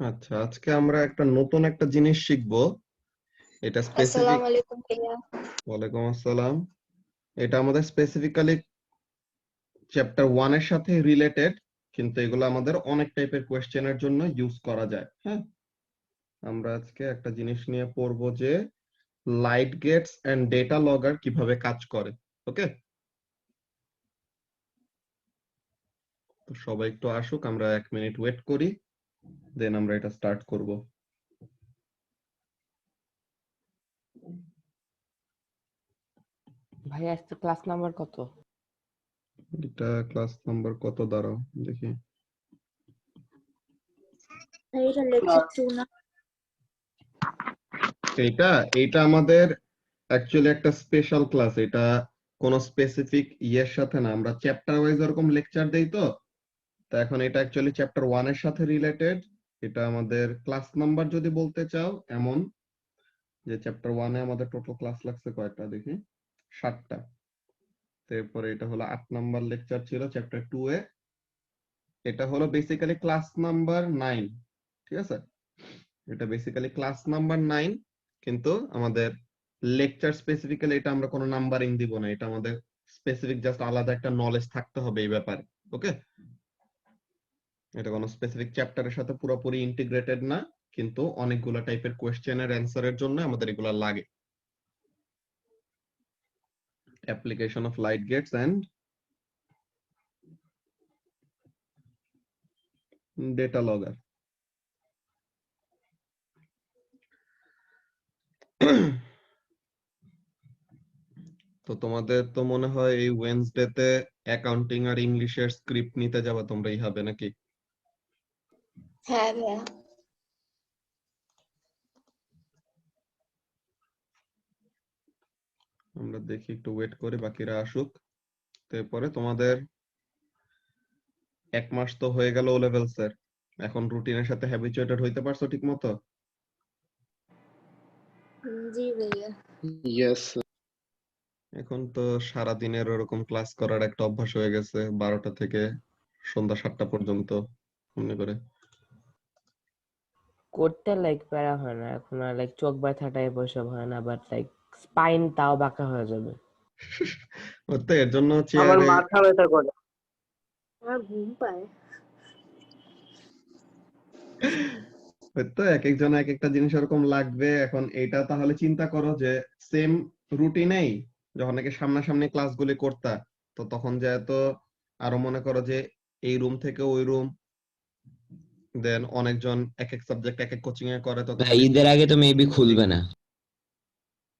আচ্ছা, আজকে আমরা নতুন একটা জিনিস শিখবো। এটা স্পেসিফিক। আসসালামু আলাইকুম ভাইয়া। ওয়ালাইকুম আসসালাম। এটা আমাদের স্পেসিফিক্যালি চ্যাপ্টার 1 এর সাথে রিলেটেড, কিন্তু এগুলো আমাদের অনেক টাইপের কোশ্চেনের জন্য ইউজ করা যায়। হ্যাঁ, আমরা আজকে একটা জিনিস নিয়ে পড়বো যে লাইট গেটস এন্ড ডেটা লগার কিভাবে কাজ করে। ওকে, তো সবাই একটু আসুক, আমরা 1 মিনিট ওয়েট করি, দেন আমরা এটা স্টার্ট করব। ভাই আজকে ক্লাস নাম্বার কত? এটা ক্লাস নাম্বার কত, দাঁড়াও দেখি। এটা লেকচার 2 না? এইটা এইটা আমাদের অ্যাকচুয়ালি একটা স্পেশাল ক্লাস। এটা কোন স্পেসিফিক ইয়ের সাথে না, আমরা চ্যাপ্টার ওয়াইজ এরকম লেকচার দেই। তো তো এখন এটা অ্যাকচুয়ালি চ্যাপ্টার 1 এর সাথে রিলেটেড। এটা আমাদের ক্লাস নাম্বার যদি বলতে চাও এমন, যে চ্যাপ্টার 1 এ আমাদের টোটাল ক্লাস লাগছে কয়টা দেখি, 7টা। তারপরে এটা হলো 8 নাম্বার লেকচার ছিল চ্যাপ্টার 2 এ। এটা হলো বেসিক্যালি ক্লাস নাম্বার 9। ঠিক আছে, এটা বেসিক্যালি ক্লাস নাম্বার 9, কিন্তু আমাদের লেকচার স্পেসিফিক্যালি এটা আমরা কোনো নাম্বারিং দিব না। এটা আমাদের স্পেসিফিক জাস্ট আলাদা একটা নলেজ থাকতে হবে এই ব্যাপারে। ওকে, এটা কোনো স্পেসিফিক চ্যাপ্টারের সাথে পুরোপুরি ইন্টিগ্রেটেড না, কিন্তু অনেকগুলো টাইপের কোশ্চেনের অ্যানসারের জন্য আমাদের এগুলা লাগে। Application of light gates and data logger. তো তোমাদের তো মনে হয় এই ওয়েডনেসডেতে অ্যাকাউন্টিং আর ইংলিশের স্ক্রিপ্ট নিতে যাবে তোমরা, এই হবে নাকি? হ্যাঁ ভাইয়া। আমরা দেখি, একটু ওয়েট করে বাকিরা আসুক। তারপরে তোমাদের 1 মাস তো হয়ে গেল ও লেভেলস এর, এখন রুটিনের সাথে হ্যাবিচুয়েটেড হইতে পারছো ঠিক মতো? জি ভাইয়া। ইয়েস। এখন তো সারা দিনের ওরকম ক্লাস করার একটা অভ্যাস হয়ে গেছে, 12টা থেকে সন্ধ্যা 7টা পর্যন্ত মনে করে। করতে প্যারা হয় না এখন, আর চোখ ব্যথাটা বসে হয় না, বাট স্পাইন তাও বাঁকা হয়ে যাবে। তো এর জন্য আমার চেয়ারে মাথা ব্যথা করে। আমার ঘুম পায়। তো এক একজন এক একটা জিনিস এরকম লাগবে। এখন এইটা তাহলে চিন্তা করো যে সেম রুটিনেই যখন নাকি সামনাসামনি ক্লাসগুলি করতা, তো তখন যে এত আরো মনে করো যে এই রুম থেকে ওই রুম, দেন অনেকজন এক এক সাবজেক্ট এক এক কোচিং এ করে, তো ভাই ঈদের আগে তো মেবি খুলবে না।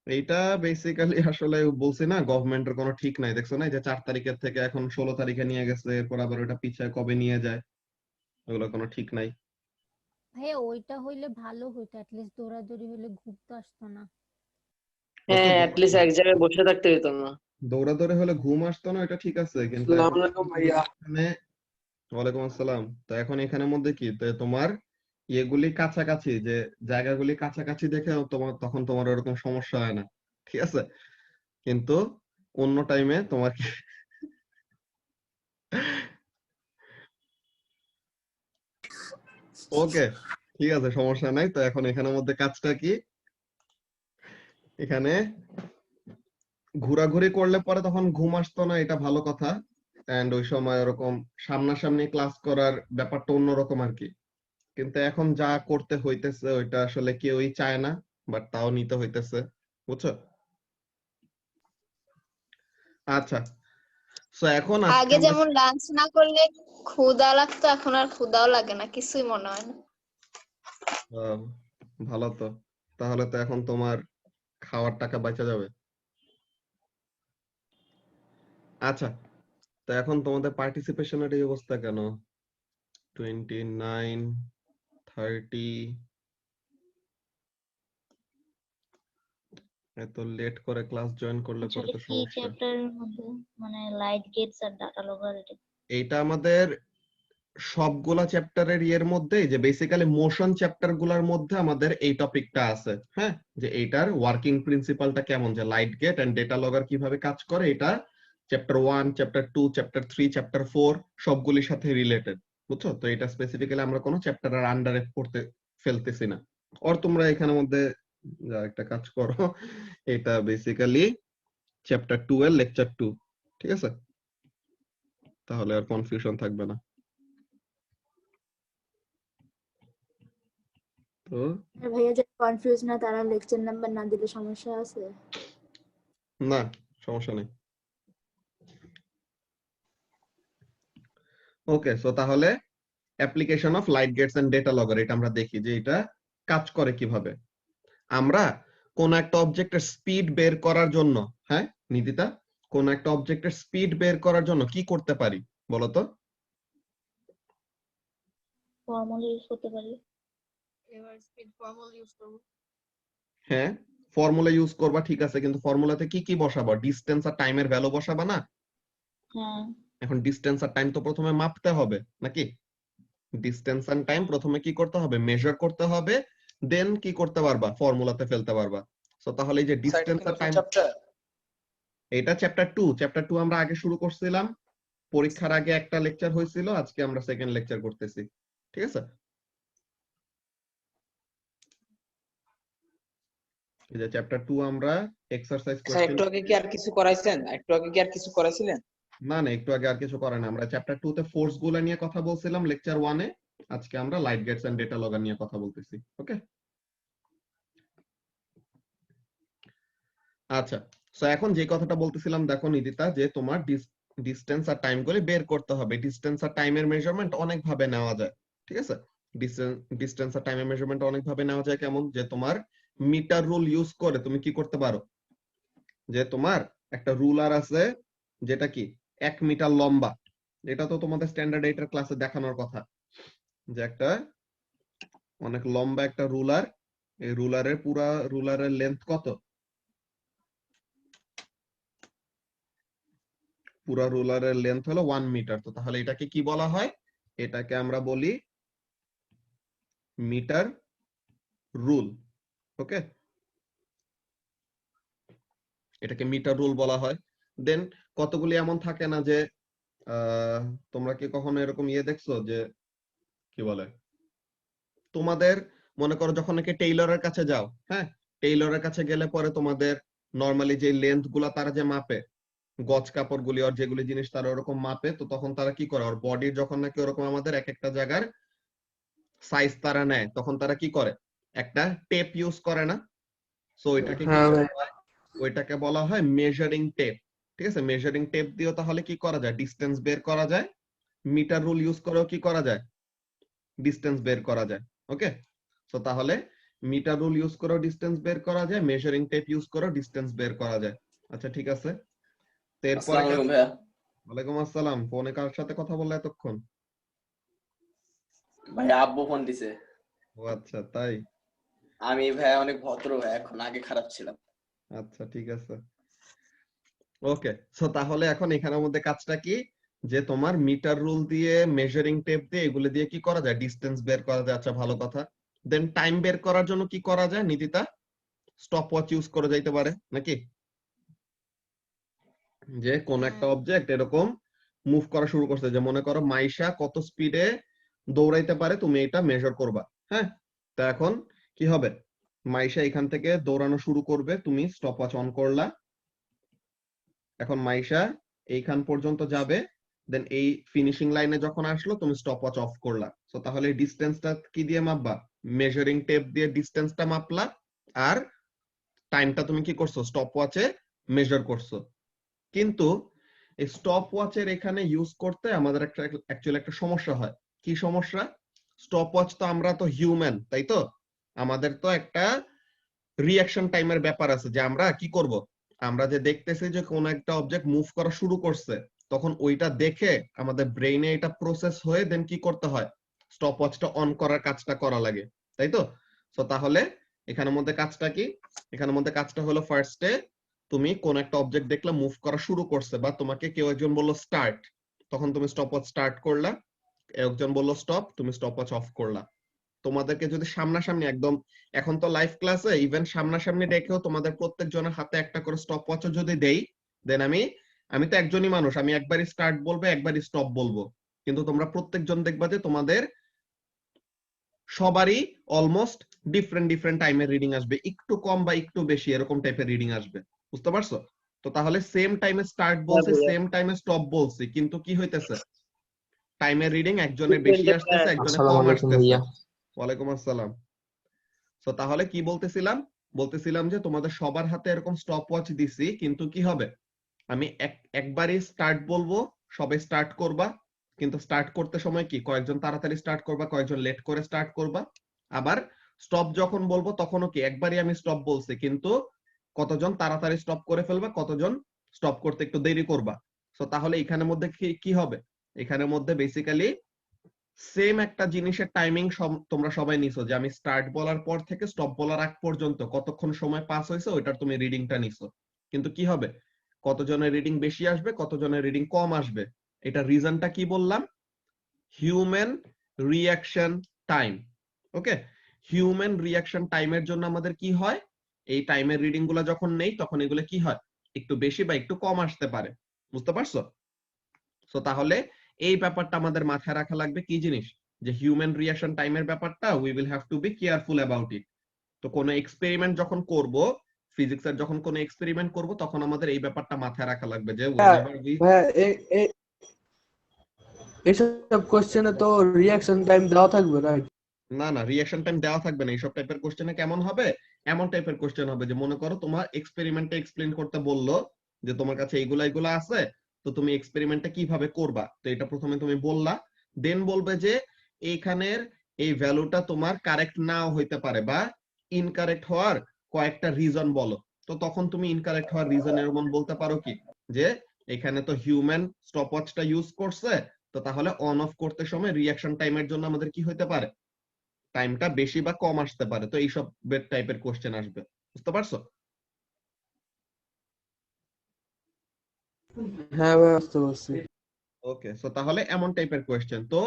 এইটা বেসিক্যালি আসলে বলছি না, গভর্নমেন্টের কোনো ঠিক নাই। দেখছো না, এই যে 4 তারিখের থেকে এখন 16 তারিখে নিয়ে গেছে, এরপর আবার ওটা পিছায় কবে নিয়ে যায়, ওগুলো কোনো ঠিক নাই। ভাইয়া ওইটা হইলে ভালো হইতো, অ্যাটলিস্ট দৌড়াদৌড়ি হইলে ঘুম তো আসতো না। ওই তো হ্যাঁ, অ্যাটলিস্ট এক জায়গায় বসে থাকতে হতো না। দৌড়াদৌড়ি হলে ঘুম আসতো না, এটা ঠিক আছে, কিন্তু আসসালামু এখন আলাইকুম ভাইয়া। এখানে, ওয়ালাইকুম আসসালাম। তো এখন এখানের মধ্যে কি, তো তোমার ইয়েগুলি কাছাকাছি, যে জায়গাগুলি কাছাকাছি দেখে তোমার তখন তোমার ওরকম সমস্যা হয় না। ঠিক আছে, কিন্তু অন্য টাইমে তোমার ওকে, ঠিক আছে, সমস্যা নাই। তো এখন এখানের মধ্যে কাজটা কি, এখানে ঘোরাঘুরি করলে পরে তখন ঘুম আসতো না, এটা ভালো কথা। এন্ড ওই সময় ওরকম সামনাসামনি ক্লাস করার ব্যাপারটা অন্যরকম আর কি। কিন্তু এখন যা করতে হইতেছে ওইটা আসলে কেউই চায় না, বাট তাও নিতে হইতেছে, বুঝছো? আচ্ছা, সো এখন আজকে আগে আমরা যেমন লাঞ্চ না করলে ক্ষুধা লাগতো, এখন আর ক্ষুধাও লাগে না, কিছুই মনে হয় না। আহ, ভালো তো, তাহলে তো এখন তোমার খাওয়ার টাকা বাঁচা যাবে। আচ্ছা, তো এখন তোমাদের পার্টিসিপেশনের এই অবস্থা কেন? 29, 30, এত লেট করে ক্লাস জয়েন করলে পরে আসলে তো কি সমস্যা। চ্যাপ্টারের মধ্যে মানে লাইট গেটস আর ডাটা লগার এটা? এইটা আমাদের সবগুলা চ্যাপ্টারের ইয়ের মধ্যে, যে বেসিক্যালি মোশন চ্যাপ্টার গুলার মধ্যে আমাদের এই টপিকটা আছে। হ্যাঁ, যে এইটার ওয়ার্কিং প্রিন্সিপালটা কেমন, যে লাইট গেট এন্ড ডেটা লগর কিভাবে কাজ করে, এটা চ্যাপ্টার 1, চ্যাপ্টার 2, চ্যাপ্টার 3, চ্যাপ্টার 4 সবগুলির সাথে রিলেটেড, বুঝছো? তো এটা স্পেসিফিক্যালি আমরা কোনো চ্যাপ্টারের আন্ডারে পড়তে ফেলতেছি না। আর তোমরা এখানের মধ্যে যা একটা কাজ করো, এটা বেসিক্যালি চ্যাপ্টার 2 এর লেকচার 2, ঠিক আছে? তাহলে আর কনফিউশন থাকবে না। তো আর ভাইয়া যারা কনফিউজ না তারা লেকচার নাম্বার না দিলে সমস্যা আছে? না, সমস্যা নেই। ওকে, সো তাহলে application of light gates and data logger, এটা আমরা দেখি যে এটা কাজ করে কিভাবে। আমরা কোন একটা অবজেক্টের স্পিড বের করার জন্য, হ্যাঁ নিদিতা, কোন একটা অবজেক্টের স্পিড বের করার জন্য কি করতে পারি বলো তো? ফর্মুলা ইউজ করতে পারি। এবার স্পিড ফর্মুলা ইউজ করব। হ্যাঁ, ফর্মুলা ইউজ করবা, ঠিক আছে, কিন্তু ফর্মুলাতে কি কি বসাবো? ডিসটেন্স আর টাইমের ভ্যালু বসাবা না? হ্যাঁ, এখন ডিসটেন্স আর টাইম তো প্রথমে মাপতে হবে নাকি? ডিসটেন্স এন্ড টাইম প্রথমে কি করতে হবে? মেজার করতে হবে, দেন কি করতে পারবা? ফর্মুলাতে ফেলতে পারবা। সো তাহলে এই যে ডিসটেন্স আর টাইম, এটা চ্যাপ্টার 2। চ্যাপ্টার 2 আমরা আগে শুরু করছিলাম, পরীক্ষার আগে একটা লেকচার হয়েছিল, আজকে আমরা সেকেন্ড লেকচার করতেছি, ঠিক আছে? এই যে চ্যাপ্টার 2 আমরা এক্সারসাইজ কোশ্চেন, একটু আগে কি আর কিছু করাইছেন? একটু আগে কি আর কিছু করাইছিলেন? না না, একটু আগে আর কিছু করে না। আমরা চ্যাপ্টার 2 তে ফোর্স গুলা নিয়ে কথা বলছিলাম লেকচার 1 এ, আজকে আমরা লাইট গেটস এন্ড ডেটা লগর নিয়ে কথা বলতেছি। ওকে, আচ্ছা, সো এখন যে কথাটা বলতেছিলাম, দেখো নিদিতা, যে তোমার ডিসটেন্স আর টাইম গুলি বের করতে হবে। ডিসটেন্স আর টাইমের মেজারমেন্ট অনেক ভাবে নেওয়া যায়, ঠিক আছে? ডিসটেন্স আর টাইমের মেজারমেন্ট অনেক ভাবে নেওয়া যায়। কেমন? যে তোমার মিটার রুল ইউজ করে তুমি কি করতে পারো, যে তোমার একটা রুলার আছে যেটা কি 1 মিটার লম্বা, এটা তো তোমাদের স্ট্যান্ডার্ড 8 এর ক্লাসে দেখানোর কথা, যে একটা অনেক লম্বা একটা রুলার, এই রুলারের পুরা রুলারের লেন্থ কত? পুরা রুলারের লেন্থ হলো 1 মিটার। তো তাহলে এটাকে কি বলা হয়? এটাকে আমরা বলি মিটার রুল। ওকে, এটাকে মিটার রুল বলা হয়। দেন কতগুলি এমন থাকে না যে তোমরা কি কখনো এরকম দেখছো যে কি বলে, তোমাদের মনে করো যখন নাকি টেইলরের কাছে যাও, হ্যাঁ, টেইলরের কাছে গেলে পরে তোমাদের নরমালি যে লেন্থ গুলা তারা যে মাপে, গজ কাপড় গুলি আর যেগুলি জিনিস তারা ওরকম মাপে, তো তখন তারা কি করে, ওর বডির যখন নাকি ওরকম আমাদের এক একটা জায়গার সাইজ তারা নেয়, তখন তারা কি করে, একটা টেপ ইউজ করে না? সো ওইটাকে কি বলা হয়? ওইটাকে বলা হয় মেজারিং টেপ, ঠিক আছে? মেজারিং টেপ দিয়েও তাহলে কি করা যায়? ডিসটেন্স বের করা যায়। মিটার রুল ইউজ করেও কি করা যায়? ডিসটেন্স বের করা যায়। ওকে, সো তাহলে মিটার রুল ইউজ করেও ডিসটেন্স বের করা যায়, মেজারিং টেপ ইউজ করেও ডিসটেন্স বের করা যায়। আচ্ছা, ঠিক আছে। তো এরপরে ওয়ালাইকুম আসসালাম। ফোনে কার সাথে কথা বললে এতক্ষণ? ভাই আব্বু ফোন দিছে। ও আচ্ছা, তাই? আমি ভাই অনেক ভদ্র ভাই, এখন আগে খারাপ ছিলাম। আচ্ছা, ঠিক আছে। ওকে, সো তাহলে এখন এখানের মধ্যে কাজটা কি, যে তোমার মিটার রুল দিয়ে, মেজারিং টেপ দিয়ে, এগুলো দিয়ে কি করা যায়? ডিসটেন্স বের করা যায়। আচ্ছা, ভালো কথা। দেন টাইম বের করার জন্য কি করা যায় নিদিতা? স্টপ ওয়াচ ইউজ করা যাইতে পারে নাকি? যে কোন একটা অবজেক্ট এরকম মুভ করা শুরু করছে, যে মনে করো মাইশা কত স্পিডে দৌড়াইতে পারে, তুমি এটা মেজার করবা, হ্যাঁ? তো এখন কি হবে, মাইশা এখান থেকে দৌড়ানো শুরু করবে, তুমি স্টপ ওয়াচ অন করলা, এখন মাইশা এইখান পর্যন্ত যাবে, দেন এই ফিনিশিং লাইনে যখন আসলো তুমি স্টপ ওয়াচ অফ করলা। সো তাহলে ডিসটেন্সটা কি দিয়ে মাপবা? মেজারিং টেপ দিয়ে ডিসটেন্সটা মাপলা, আর টাইমটা তুমি কি করছো? স্টপ ওয়াচে মেজার করছো। কিন্তু এই স্টপ ওয়াচের এখানে ইউজ করতে আমাদের একটা অ্যাকচুয়ালি একটা সমস্যা হয়। কি সমস্যা? স্টপ ওয়াচ তো আমরা তো হিউম্যান, তাই তো? আমাদের তো একটা রিঅ্যাকশন টাইমের ব্যাপার আছে, যে আমরা কি করব, আমরা যে দেখতেছি যে কোন একটা অবজেক্ট মুভ করা শুরু করছে, তখন ওইটা দেখে আমাদের ব্রেইনে এটা প্রসেস হয়ে দেন কি করতে হয়? স্টপ ওয়াচটা অন করার কাজটা করা লাগে, তাই তো? সো তাহলে এখানের মধ্যে কাজটা কি? এখানের মধ্যে কাজটা হলো, ফার্স্টে তুমি কোন একটা অবজেক্ট দেখলে মুভ করা শুরু করছে, বা তোমাকে কেউ একজন বললো স্টার্ট, তখন তুমি স্টপ ওয়াচ স্টার্ট করলা, একজন বললো স্টপ, তুমি স্টপ ওয়াচ অফ করলা। তোমাদেরকে যদি সামনাসামনি একদম, এখন তো লাইভ ক্লাসে ইভেন সামনাসামনি রেখেও তোমাদের প্রত্যেকজনের হাতে একটা করে স্টপ ওয়াচও যদি দেই, দেন আমি তো একজনই মানুষ, আমি একবারই স্টার্ট বলবো, একবারই স্টপ বলবো, কিন্তু তোমরা প্রত্যেকজন দেখবা যে তোমাদের সবারই অলমোস্ট ডিফারেন্ট টাইমের রিডিং আসবে, একটু কম বা একটু বেশি এরকম টাইপের রিডিং আসবে। বুঝতে পারছো? তো তাহলে সেম টাইমে স্টার্ট বলছে, সেম টাইমে স্টপ বলছি, কিন্তু কি হইতেছে, টাইমের রিডিং একজনের বেশি আসতেছে, একজনের কম আসসালামু আলাইকুম আসতেছে। ভাইয়া। ওয়ালাইকুম আসসালাম। তো তাহলে কি বলতেছিলাম যে তোমাদের সবার হাতে এরকম স্টপ ওয়াচ দিছি, কিন্তু কি হবে, আমি একবারই স্টার্ট বলবো, সবাই স্টার্ট করবা, কিন্তু স্টার্ট করতে সময় কি কয়েকজন তাড়াতাড়ি স্টার্ট করবা, কয়েকজন লেট করে স্টার্ট করবা। আবার স্টপ যখন বলবো তখনও কি একবারই আমি স্টপ বলছি, কিন্তু কতজন তাড়াতাড়ি স্টপ করে ফেলবা, কতজন স্টপ করতে একটু দেরি করবা। তো তাহলে এখানের মধ্যে কি হবে, এখানের মধ্যে বেসিক্যালি সেম একটা জিনিসের টাইমিং তোমরা সবাই নিছো, যে আমি স্টার্ট বলার পর থেকে স্টপ বলার আগ পর্যন্ত কতক্ষণ সময় পাস হয়েছে ওইটার তুমি রিডিংটা নিছো। কিন্তু কি হবে, কতজনের রিডিং বেশি আসবে, কতজনের রিডিং কম আসবে, এটা রিজনটা কি বললাম, হিউম্যান রিঅ্যাকশন টাইম। ওকে, হিউম্যান রিঅ্যাকশন টাইমের জন্য আমাদের কি হয়, এই টাইমের রিডিং গুলা যখন নেই তখন এগুলো কি হয়, একটু বেশি বা একটু কম আসতে পারে। বুঝতে পারছো? তো তাহলে এই ব্যাপারটা আমাদের মাথায় রাখা লাগবে, কি জিনিস, যে হিউম্যান রিঅ্যাকশন টাইমের ব্যাপারটা we will have to be careful about it. তো কোনো এক্সপেরিমেন্ট যখন করব, ফিজিক্সের যখন কোনো এক্সপেরিমেন্ট করব, তখন আমাদের এই ব্যাপারটা মাথায় রাখা লাগবে যে whenever we এইসব কোশ্চেনে তো রিঅ্যাকশন টাইম দেওয়া থাকবে, রাইট? না না, রিঅ্যাকশন টাইম দেওয়া থাকবে না। এইসব টাইপের কোশ্চেনে কেমন হবে, এমন টাইপের কোশ্চেন হবে যে মনে করো তোমার এক্সপেরিমেন্টে এক্সপ্লেইন করতে বললো যে তোমার কাছে এইগুলা আছে, তো তুমি এক্সপেরিমেন্টটা কিভাবে করবা, তো এটা প্রথমে তুমি বললা, দেন বলবে যে এইখানের এই ভ্যালুটা তোমার কারেক্ট নাও হইতে পারে বা ইনকারেক্ট হওয়ার কয়েকটা রিজন বলো। তো তখন তুমি ইনকারেক্ট হওয়ার রিজন এরকম বলতে পারো কি, যে এখানে তো হিউম্যান স্টপওয়াচটা ইউজ করছে, তো তাহলে অন অফ করতে সময় রিঅ্যাকশন টাইমের জন্য আমাদের কি হইতে পারে, টাইমটা বেশি বা কম আসতে পারে। তো এইসব টাইপের কোশ্চেন আসবে। বুঝতে পারছো? হ্যাঁ ভাই, বুঝতে পারছি। ওকে, সো তাহলে এমন টাইপের কোশ্চেন। তো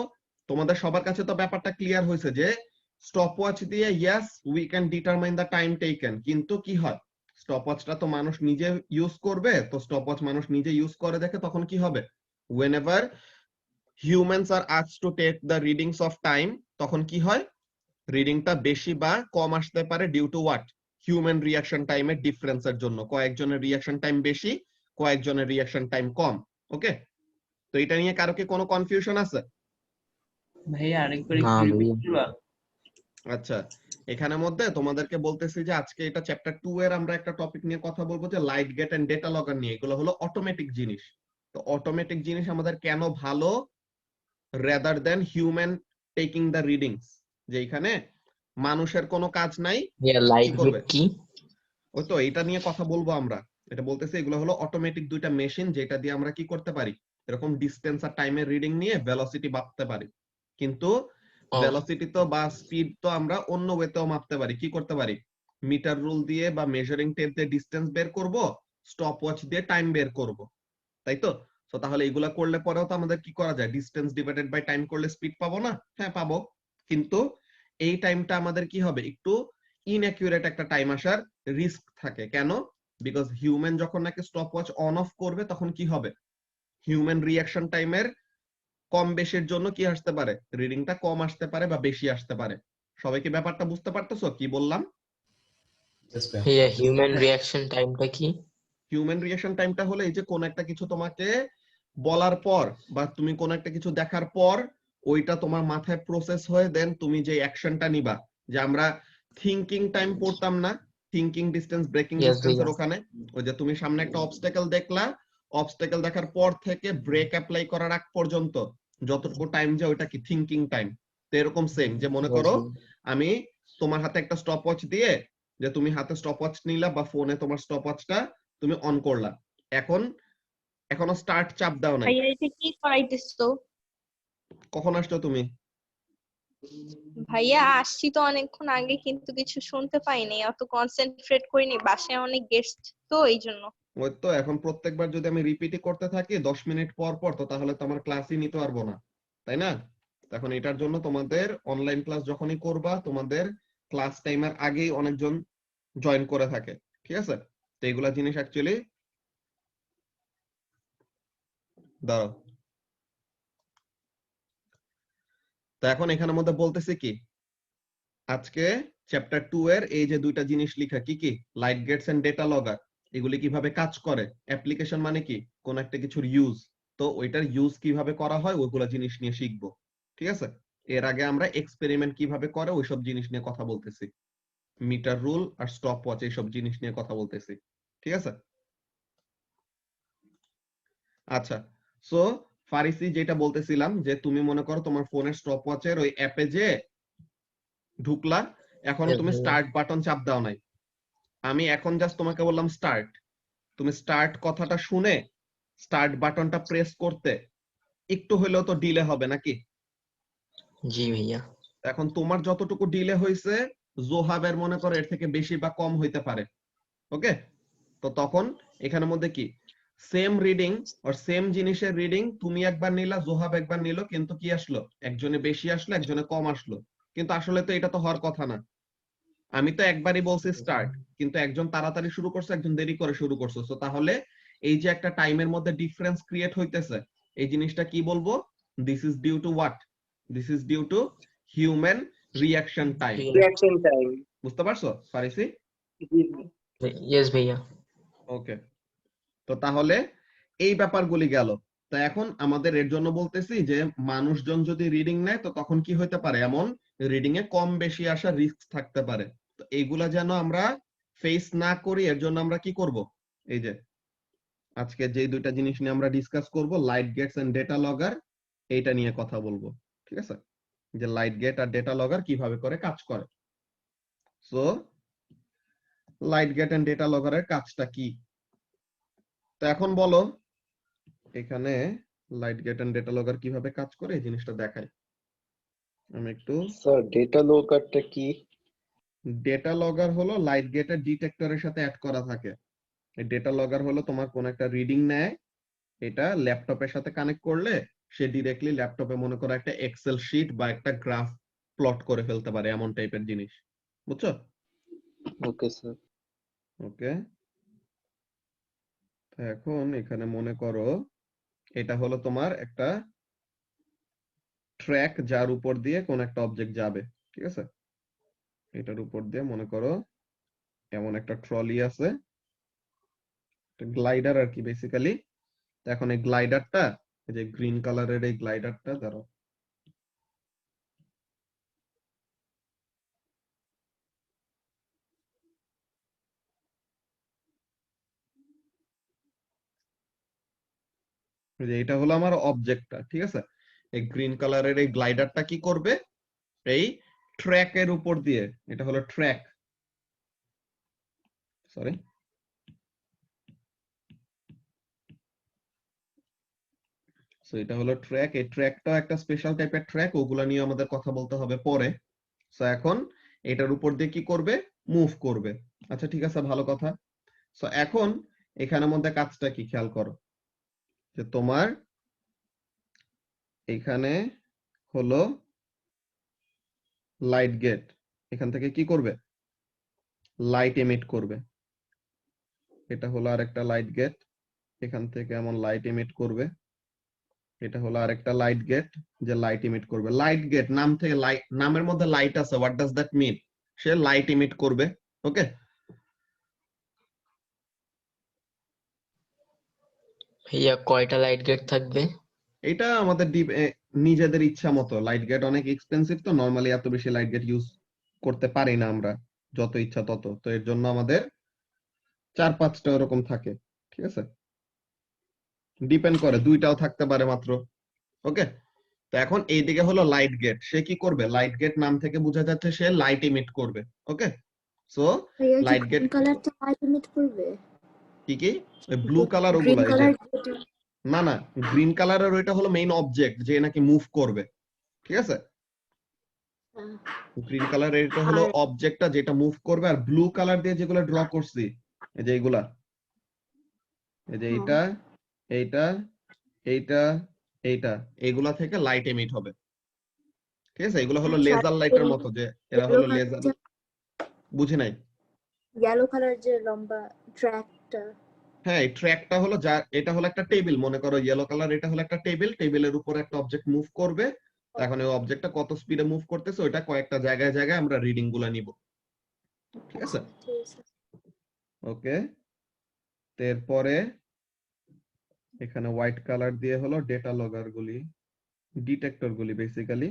তোমাদের সবার কাছে তো ব্যাপারটা ক্লিয়ার হয়েছে যে স্টপওয়াচ দিয়ে yes we can determine the time taken, কিন্তু কি হয়, স্টপওয়াচটা তো মানুষ নিজে ইউজ করবে, তো স্টপওয়াচ মানুষ নিজে ইউজ করে দেখে, তখন কি হবে, whenever humans are asked to take the readings of time, তখন কি হয়, রিডিংটা বেশি বা কম আসতে পারে due to what, human reaction টাইমের ডিফারেন্সের জন্য। কয়েকজনের রিঅ্যাকশন টাইম বেশি, কয়েকজনের রিঅ্যাকশন টাইম কম। ওকে, তো এটা নিয়ে কারো কি কোনো কনফিউশন আছে? ভাইয়া আরেকবার না একটু রিপিট ভাইয়া। করবা? আচ্ছা, এখানের মধ্যে তোমাদেরকে বলতেছি যে আজকে এটা চ্যাপ্টার 2 এর আমরা একটা টপিক নিয়ে কথা বলবো, যে লাইট গেট এন্ড ডেটা লগার নিয়ে। এগুলো হলো অটোমেটিক জিনিস। তো অটোমেটিক জিনিস আমাদের কেন ভালো rather than human taking the readings, যে এখানে মানুষের কোনো কাজ নাই, ভাইয়া কি লাইট করবে, গেট কি? ওই তো এটা নিয়ে কথা বলবো আমরা। এটা বলতেছি এগুলো হলো অটোমেটিক দুইটা মেশিন, যেটা দিয়ে আমরা কি করতে পারি, এরকম ডিসটেন্স আর টাইমের রিডিং নিয়ে ভেলোসিটি মাপতে পারি। কিন্তু ও ভেলোসিটি তো বা স্পিড তো আমরা অন্য ওয়েতেও মাপতে পারি। কি করতে পারি, মিটার রুল দিয়ে বা মেজারিং টেপ দিয়ে ডিসটেন্স বের করব, স্টপ ওয়াচ দিয়ে টাইম বের করব, তাই তো? তো তাহলে এগুলা করলে পরেও তো আমাদের কি করা যায়, ডিসটেন্স ডিভাইডেড বাই টাইম করলে স্পিড পাবো না? হ্যাঁ পাবো, কিন্তু এই টাইমটা আমাদের কি হবে, একটু ইনঅ্যাকুরেট একটা টাইম আসার রিস্ক থাকে। কেন? বিকজ হিউম্যান যখন নাকি স্টপ ওয়াচ অন অফ করবে, তখন কি হবে, হিউম্যান রিঅ্যাকশন টাইমের কম বেশির জন্য কি আসতে পারে, রিডিংটা কম আসতে পারে বা বেশি আসতে পারে। সবাই কি ব্যাপারটা বুঝতে পারতেছো কি বললাম? ভাইয়া হিউম্যান রিঅ্যাকশন টাইমটা কি? হিউম্যান রিঅ্যাকশন টাইমটা হলো এই যে কোন একটা কিছু তোমাকে বলার পর বা তুমি কোন একটা কিছু দেখার পর ওইটা তোমার মাথায় প্রসেস হয়ে দেন তুমি যে অ্যাকশনটা নিবা। যে আমরা থিংকিং টাইম পড়তাম না, থিংকিং ডিসটেন্স ব্রেকিং ইয়েস ডিসটেন্সের ভাইয়া। ওখানে, ওই যে তুমি সামনে একটা অবস্টাকেল দেখলা, অবস্টাকেল দেখার পর থেকে ব্রেক অ্যাপ্লাই করার আগ পর্যন্ত যতটুকু টাইম যায় ওইটা কি থিংকিং টাইম। তো এরকম সেম, যে মনে ইয়েস করো ভাইয়া। আমি তোমার হাতে একটা স্টপওয়াচ দিয়ে, যে তুমি হাতে স্টপওয়াচ নিলা বা ফোনে তোমার স্টপওয়াচটা তুমি অন করলা, এখন এখনো স্টার্ট চাপ দাও নাই। ভাইয়া এটা কি করাইতেছো? কখন আসছো তুমি? ভাইয়া আসছি তো অনেকক্ষণ আগে, কিন্তু কিছু শুনতে পাইনি, অত কনসেন্ট্রেট করিনি, বাসায় অনেক গেস্ট তো এই জন্য। ওই তো, এখন প্রত্যেকবার যদি আমি রিপিটই করতে থাকি 10 মিনিট পর পর, তো তাহলে তো আমার ক্লাসই নিতে পারবো না, তাই না? এখন এটার জন্য তোমাদের অনলাইন ক্লাস যখনই করবা, তোমাদের ক্লাস টাইমের আগেই অনেকজন জয়েন করে থাকে, ঠিক আছে? তো এইগুলা জিনিস অ্যাকচুয়ালি, দাঁড়াও, তো এখন এখানের মধ্যে বলতেছি কি, আজকে চ্যাপ্টার 2 এর এই যে দুইটা জিনিস লেখা, কি কি, লাইট গেটস এন্ড ডেটা লগগার, এগুলি কিভাবে কাজ করে, অ্যাপ্লিকেশন মানে কি, কোন একটা কিছুর ইউজ, তো ওইটার ইউজ কিভাবে করা হয় ওইগুলা জিনিস নিয়ে শিখবো। ঠিক আছে, এর আগে আমরা এক্সপেরিমেন্ট কিভাবে করে ওইসব জিনিস নিয়ে কথা বলতেছি, মিটার রুল আর স্টপ ওয়াচ এইসব জিনিস নিয়ে কথা বলতেছি। ঠিক আছে, আচ্ছা। সো ফারিসি, যেটা বলতেছিলাম যে তুমি মনে করো তোমার ফোনের স্টপ ওয়াচের ওই অ্যাপে যে ঢুকলা, এখনো Yes, তুমি ভাইয়া। স্টার্ট বাটন চাপ দাও নাই, আমি এখন জাস্ট তোমাকে বললাম স্টার্ট, তুমি স্টার্ট কথাটা শুনে স্টার্ট বাটনটা প্রেস করতে একটু হলেও তো ডিলে হবে নাকি? জি ভাইয়া। এখন তোমার যতটুকু ডিলে হয়েছে জোহাবের মনে করো এর থেকে বেশি বা কম হইতে পারে। ওকে, তো তখন এখানের মধ্যে কি, সেম রিডিং আর সেম জিনিসের রিডিং তুমি একবার নিলা, জোহাব একবার নিল, কিন্তু কি আসলো, একজনে বেশি আসলো একজনে কম আসলো, কিন্তু আসলে তো এটা তো হওয়ার কথা না। আমি তো একবারই বলছি স্টার্ট, কিন্তু একজন তাড়াতাড়ি শুরু করছে একজন দেরি করে শুরু করছে, তো তাহলে এই যে একটা টাইমের মধ্যে ডিফারেন্স ক্রিয়েট হইতেছে, এই জিনিসটা কি বলবো, this is due to what, this is due to human reaction time. Reaction time. বুঝতে পারছো ফারিসি? ইয়েস ভাইয়া। ওকে, তো তাহলে এই ব্যাপারগুলি গেল। তো এখন আমাদের এর জন্য বলতেছি যে মানুষজন যদি রিডিং নেয় তো তখন কি হতে পারে, এমন রিডিং এ কম বেশি আসা রিস্ক থাকতে পারে। তো এইগুলা যেন আমরা ফেস না করি, এর জন্য আমরা কি করব, এই যে আজকে যে দুইটা জিনিস নিয়ে আমরা ডিসকাস করব, light gates and data logger, এইটা নিয়ে কথা বলবো। ঠিক আছে, যে লাইট গেট আর ডেটা লগগার কিভাবে করে কাজ করে। So light gate and data লগগারের কাজটা কি, তো এখন বলো এখানে light gate and data logger কিভাবে কাজ করে এই জিনিসটা দেখাই। আমি একটু, স্যার ডেটা লগগারটা কি? ডেটা লগগার হলো লাইট গেটের ডিটেক্টরের সাথে অ্যাড করা থাকে। এই ডেটা লগগার হলো তোমার কোন একটা রিডিং নেয়, এটা ল্যাপটপের সাথে কানেক্ট করলে সে ডিরেক্টলি ল্যাপটপে মনে করো একটা এক্সেল শিট বা একটা গ্রাফ প্লট করে ফেলতে পারে, এমন টাইপের জিনিস। বুঝছো? Okay sir. ওকে, এখন এখানে মনে করো এটা হলো তোমার একটা ট্র্যাক যার উপর দিয়ে কোন একটা অবজেক্ট যাবে। ঠিক আছে, এটার উপর দিয়ে মনে করো এমন একটা ট্রলি আছে, গ্লাইডার আর কি বেসিক্যালি। এখন এই গ্লাইডারটা, এই যে গ্রিন কালারের এই গ্লাইডারটা, ধরো যে এটা হলো আমার অবজেক্টটা। ঠিক আছে, এই গ্রিন কালারের এই গ্লাইডারটা কি করবে, এই ট্র্যাকের উপর দিয়ে, এটা হলো ট্র্যাক, সরি, সো এটা হলো ট্র্যাক। এই ট্র্যাকটা একটা স্পেশাল টাইপের ট্র্যাক, ওগুলা নিয়ে আমাদের কথা বলতে হবে পরে। সো এখন এটার উপর দিয়ে কি করবে, মুভ করবে। আচ্ছা ঠিক আছে, ভালো কথা। সো এখন এখানের মধ্যে কাজটা কি খেয়াল করো, যে তোমার এখানে হলো লাইট গেট, এখান থেকে কি করবে, লাইট এমিট করবে। এটা হলো আরেকটা লাইট গেট, এখান থেকে এমন লাইট এমিট করবে। এটা হলো আরেকটা লাইট গেট, যে লাইট ইমিট করবে। লাইট গেট নাম থেকে, লাইট নামের মধ্যে লাইট আছে, হোয়াট ডাজ দ্যাট মিন, সে লাইট ইমিট করবে। ওকে, ভাইয়া কয়টা লাইট গেট থাকবে? এটা আমাদের নিজেদের ইচ্ছা মতো। লাইট গেট অনেক এক্সপেন্সিভ, তো নরমালি এত বেশি লাইট গেট ইউজ করতে পারি না আমরা, যত ইচ্ছা তত। তো এর জন্য আমাদের 4-5টা এরকম থাকে। ঠিক আছে, ডিপেন্ড করে, 2টাও থাকতে পারে মাত্র। ওকে, তো এখন এইদিকে হলো লাইট গেট, সে কি করবে, লাইট গেট নাম থেকে বোঝা যাচ্ছে সে লাইট ইমিট করবে। ওকে, সো লাইট গেট কালার তো লাইট ইমিট করবে। কি কি, ওই ব্লু কালার গ্রিন ওগুলা, এই যে কালার না না, গ্রিন কালারের ওইটা হলো মেইন অবজেক্ট যে নাকি মুভ করবে। ঠিক আছে, গ্রিন কালার এটা হলো অবজেক্টটা যেটা মুভ করবে, আর ব্লু কালার দিয়ে যেগুলো ড্র করছি, এই যে এইগুলা, এই যে এইটা, এইটা, এইটা, এইটা, এইগুলা থেকে লাইট এমিট হবে। ঠিক আছে, এগুলো হলো লেজার লাইটের মতো, যে এরা হলো লেজার। বুঝি নাই? ইয়েলো কালার যে লম্বা ট্র্যাকটা। হ্যাঁ, এই ট্র্যাকটা হলো যা, এটা হলো একটা টেবিল, মনে করো ইয়েলো কালার, এটা হলো একটা টেবিল, টেবিলের উপর একটা অবজেক্ট মুভ করবে, এখন ওই অবজেক্টটা কত স্পিডে মুভ করতেছে ওইটা কয়েকটা জায়গায় জায়গায় আমরা রিডিং গুলা নিব, ঠিক আছে? ঠিক আছে। ওকে, এরপরে এখানে হোয়াইট কালার দিয়ে হলো ডেটা লগার গুলি, ডিটেক্টর গুলি বেসিক্যালি।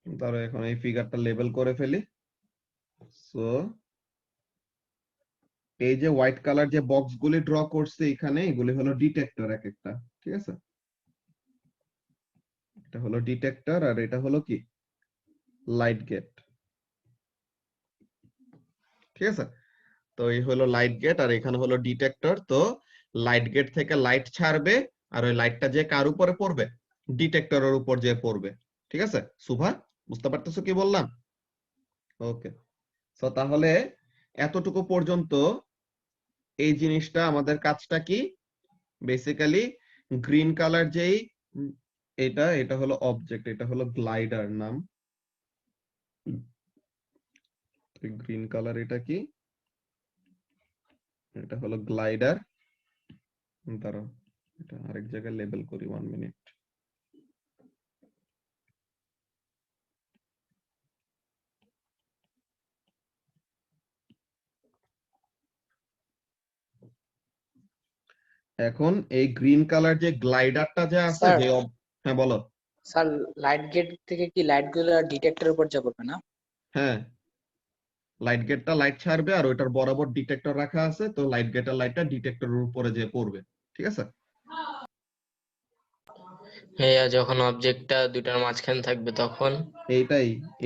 ধরো এখন এই ফিগারটা লেবেল করে ফেলি। সো এই যে হোয়াইট কালার যে বক্স গুলি ড্র করছে এখানে, এগুলি হলো ডিটেক্টর এক একটা, ঠিক আছে? এটা হলো ডিটেক্টর আর এটা হলো কি লাইট গেট, ঠিক আছে? তো এই হলো লাইট গেট আর এখানে হলো ডিটেক্টর। তো লাইট গেট থেকে লাইট ছাড়বে আর ওই লাইটটা যে কার উপরে পড়বে, ডিটেক্টরের উপর যে পড়বে, ঠিক আছে? শুভা বুঝতে পারতেছো কি বললাম? ওকে, তো তাহলে এতটুকু পর্যন্ত এই জিনিসটা আমাদের কাজটা কি, বেসিক্যালি গ্রিন কালার যেই এটা হলো অবজেক্ট, এটা হলো গ্লাইডার নাম। গ্রিন কালার এটা কি, এটা হলো গ্লাইডার। দাঁড়াও এটা আরেক জায়গায় লেবেল করি, 1 মিনিট। এখন এই গ্রিন কালার যে গ্লাইডারটা যে আছে স্যার, যে হ্যাঁ বলো। স্যার লাইট গেট থেকে কি লাইট গুলো ডিটেক্টরের উপর যা পড়বে না? হ্যাঁ, লাইট গেটটা লাইট ছাড়বে আর ওইটার বরাবর ডিটেক্টর রাখা আছে, তো লাইট গেটের লাইটটা ডিটেক্টরের উপরে যে পড়বে, ঠিক আছে? ভাইয়া যখন অবজেক্টটা দুটার মাঝখানে থাকবে তখন?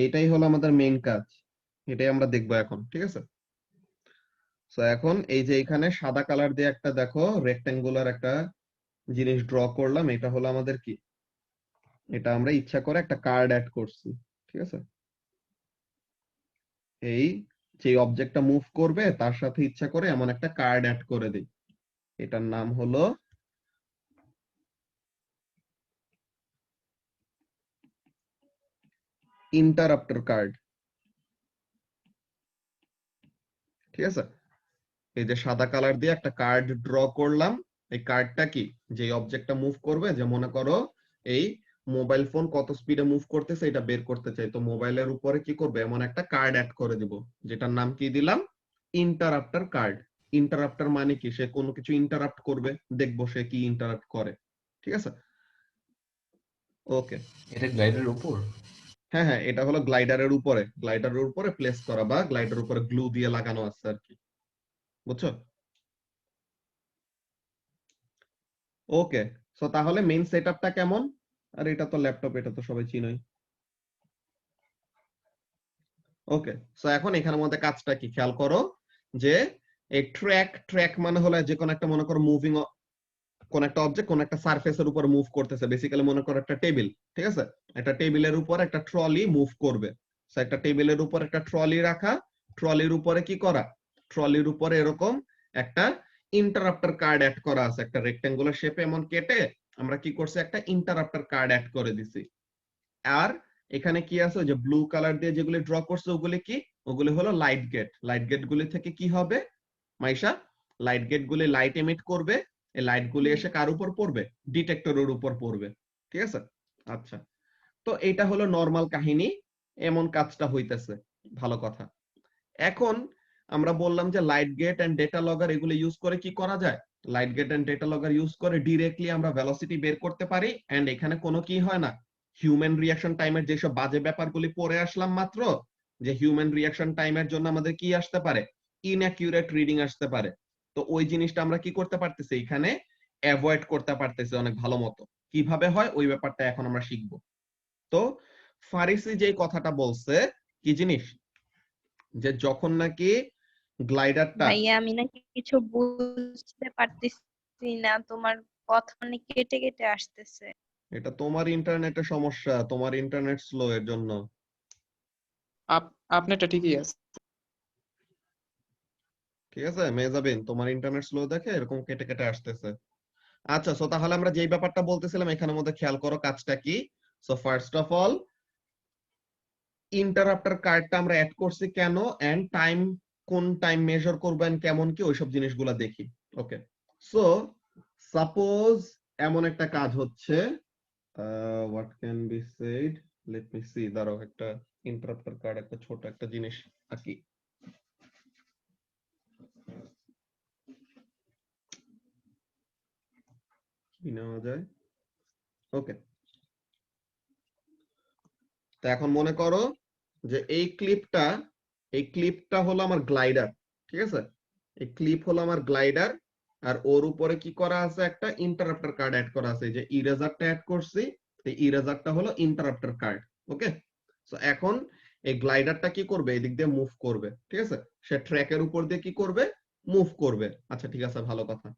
এইটাই হলো আমাদের মেইন কাজ, এটাই আমরা দেখবো এখন, ঠিক আছে? তো এখন এই যে এখানে সাদা কালার দিয়ে একটা দেখো রেক্ট্যাঙ্গুলার একটা জিনিস ড্র করলাম, এটা হলো আমাদের কি, এটা আমরা ইচ্ছা করে একটা কার্ড অ্যাড করছি, ঠিক আছে? এই যে অবজেক্টটা মুভ করবে তার সাথে ইচ্ছা করে এমন একটা কার্ড অ্যাড করে দিই, এটার নাম হলো ইন্টারাপ্টার কার্ড, ঠিক আছে? এই যে সাদা কালার দিয়ে একটা কার্ড ড্র করলাম, এই কার্ডটা কি, যে অবজেক্টটা মুভ করবে, যে মনে করো এই মোবাইল ফোন কত স্পিডে মুভ করতেছে এটা বের করতে চাই, তো মোবাইলের উপরে কি করবে, এমন একটা কার্ড অ্যাড করে দিব, যেটার নাম কি দিলাম, ইন্টারাপ্টার কার্ড। ইন্টারাপ্টার মানে কি, সে কোনো কিছু ইন্টারাপ্ট করবে, দেখবো সে কি ইন্টারাপ্ট করে, ঠিক আছে? ওকে, এটা গ্লাইডের উপর? হ্যাঁ হ্যাঁ, এটা হলো গ্লাইডারের উপরে প্লেস করা বা গ্লাইডারের উপরে গ্লু দিয়ে লাগানো আছে আর কি, বুঝছো? ওকে, সো তাহলে মেইন সেটআপটা কেমন? আর এটা তো ল্যাপটপ, এটা তো সবাই চিনোই। ওকে, সো এখন এখানের মধ্যে কাজটা কি খেয়াল করো, যে এই ট্র্যাক মানে হলো যে কোনো একটা, মনে করো মুভিং কোন একটা অবজেক্ট কোন একটা সারফেসের উপর মুভ করতেছে, বেসিক্যালি মনে করো একটা টেবিল, ঠিক আছে? একটা টেবিলের উপর একটা ট্রলি মুভ করবে, সো একটা টেবিলের উপর একটা ট্রলি রাখা, ট্রলির উপরে কি করা, ট্রলির উপরে এরকম একটা ইন্টারাপ্টার কার্ড অ্যাড করা আছে, একটা রেক্ট্যাঙ্গুলার শেপে এমন কেটে আমরা কি করছি, একটা ইন্টারাপ্টার কার্ড অ্যাড করে দিছি। আর এখানে কি আছে, যে ব্লু কালার দিয়ে যেগুলি ড্র করছে ওগুলি কি, ওগুলি হলো লাইট গেট। লাইট গেট গুলি থেকে কি হবে মাইশা, লাইট গেট গুলি লাইট এমিট করবে, এই লাইট গুলি এসে কার উপর পড়বে, ডিটেক্টরের উপর পড়বে, ঠিক আছে? আচ্ছা, তো এইটা হলো নরমাল কাহিনী, এমন কাজটা হইতেছে, ভালো কথা। এখন আমরা বললাম যে light gate and data logger এগুলো ইউজ করে কি করা যায়, light gate and data logger use করে ডিরেক্টলি আমরা ভেলোসিটি বের করতে পারি, এন্ড এখানে কোনো কি হয় না, হিউম্যান রিঅ্যাকশন টাইমের যেসব বাজে ব্যাপারগুলি পড়ে আসলাম মাত্র, যে হিউম্যান রিঅ্যাকশন টাইমের জন্য আমাদের কি আসতে পারে, ইনঅ্যাকিউরেট রিডিং আসতে পারে, তো ওই জিনিসটা আমরা কি করতে পারতেছি, এখানে অ্যাভয়েড করতে পারতেছি অনেক ভালো মতো। কিভাবে হয় ওই ব্যাপারটা এখন আমরা শিখবো। তো ফারিসি যে কথাটা বলছে কি জিনিস, যে যখন নাকি গ্লাইডারটা, ভাইয়া আমি নাকি কিছু বুঝতে পারতেছি না, তোমার কথা অনেক কেটে কেটে আসতেছে। এটা তোমার ইন্টারনেটের সমস্যা, তোমার ইন্টারনেট স্লো এর জন্য। আপনারটা ঠিকই আছে। ঠিক আছে মেজাবিন, তোমার ইন্টারনেট স্লো দেখে এরকম কেটে কেটে আসতেছে। আচ্ছা, সো তাহলে আমরা যেই ব্যাপারটা বলতেছিলাম এখানের মধ্যে খেয়াল করো কাজটা কি। সো ফার্স্ট অফ অল ইন্টারাপ্টার কার্ডটা আমরা অ্যাড করছি কেন, এন্ড টাইম, কোন টাইম মেজার করবেন কেমন কি ওইসব জিনিসগুলো দেখি। ওকে, সো সাপোজ এমন একটা কাজ হচ্ছে, what can be said, let me see, দাঁড়াও একটা ইন্টারাপ্টার কার্ড, একটা ছোট একটা জিনিস আঁকি। কি নেওয়া যায়, ওকে। তো এখন মনে করো যে এই ক্লিপটা হলো আমার গ্লাইডার, ঠিক আছে, এই ক্লিপ হলো আমার গ্লাইডার, আর ওর উপরে কি করা আছে, একটা ইন্টারাপ্টার কার্ড অ্যাড করা আছে, যে ইরেজারটা অ্যাড করছি, এই ইরেজারটা হলো ইন্টারাপ্টার কার্ড। ওকে, সো এখন এই গ্লাইডারটা কি করবে, এদিক দিয়ে মুভ করবে, ঠিক আছে, সে ট্র্যাকের উপর দিয়ে কি করবে, মুভ করবে। আচ্ছা ঠিক আছে, ভালো কথা।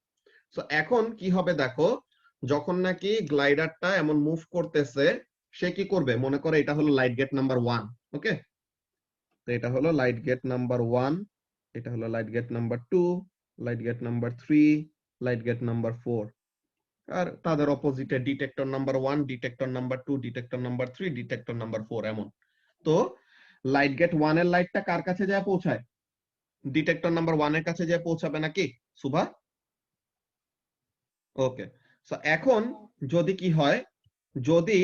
সো এখন কি হবে দেখো, যখন নাকি গ্লাইডারটা এমন মুভ করতেছে, সে কি করবে, মনে করে এটা হলো লাইট গেট নাম্বার 1। ওকে, তো এটা হলো লাইট গেট নাম্বার 1, এটা হলো light gate number 2, light gate number 3, light gate number 4, আর তাদের অপোজিটে detector number 1, detector number 2, detector number 3, detector number 4 এমন। তো লাইট গেট 1 এর লাইটটা কার কাছে যায় পৌঁছায়, ডিটেক্টর নাম্বার 1 এর কাছে যায় পৌঁছাবে নাকি সুভা? ওকে, সো এখন যদি কি হয়, যদি